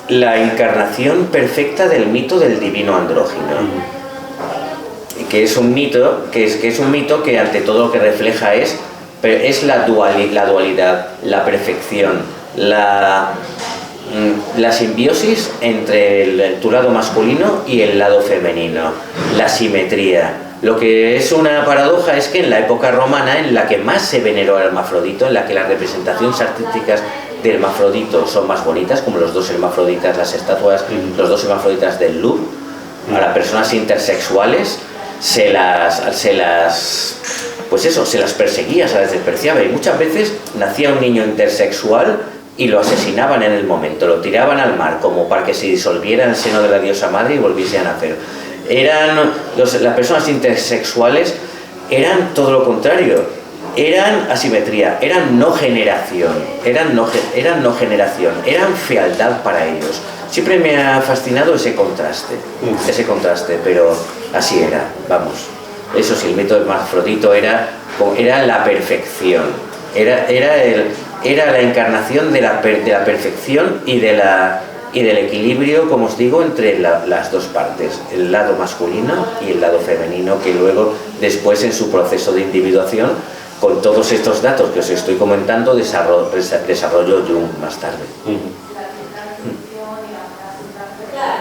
la encarnación perfecta del mito del divino andrógino. Que es un mito que ante todo lo que refleja es la dualidad, la perfección, la simbiosis entre tu lado masculino y el lado femenino, la simetría. Lo que es una paradoja es que en la época romana, en la que más se veneró al hermafrodito, en la que las representaciones artísticas del hermafrodito son más bonitas, como los dos hermafroditas, las estatuas, los dos hermafroditas del Louvre, a las personas intersexuales se las perseguía, se las despreciaba, y muchas veces nacía un niño intersexual y lo asesinaban en el momento, lo tiraban al mar como para que se disolviera en el seno de la diosa madre y volviese a nacer. Las personas intersexuales eran todo lo contrario, eran asimetría, eran no generación, eran fealdad para ellos. Siempre me ha fascinado ese contraste, pero así era, vamos. Eso sí, el mito del hermafrodito era la perfección, era la encarnación de la perfección y del equilibrio, como os digo, entre las dos partes, el lado masculino y el lado femenino, que luego, después, en su proceso de individuación, con todos estos datos que os estoy comentando, desarrolló Jung más tarde.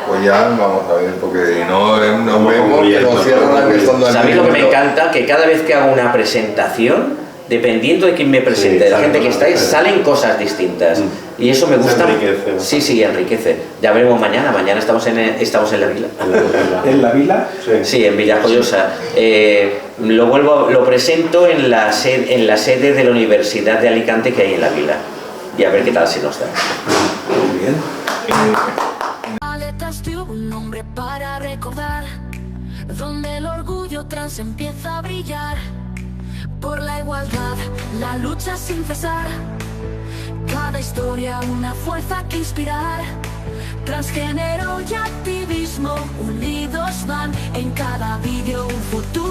Pues ya vamos a ver, porque no nos vemos, que nos cierran estando aquí. ¿Sabéis lo que me encanta? Que cada vez que hago una presentación, dependiendo de quién me presente, de la gente que está ahí, salen cosas distintas. Y eso me gusta. Enriquece. Sí, enriquece. Ya veremos mañana estamos en la vila. ¿En la vila? Sí, en Villajoyosa. Lo presento en la sede de la Universidad de Alicante que hay en la vila. Y a ver qué tal se nos da. Muy bien. Aletas de un nombre para recordar, donde el orgullo trans empieza a brillar. Por la igualdad, la lucha sin cesar. Cada historia una fuerza que inspirar. Transgénero y activismo unidos van. En cada vídeo un futuro.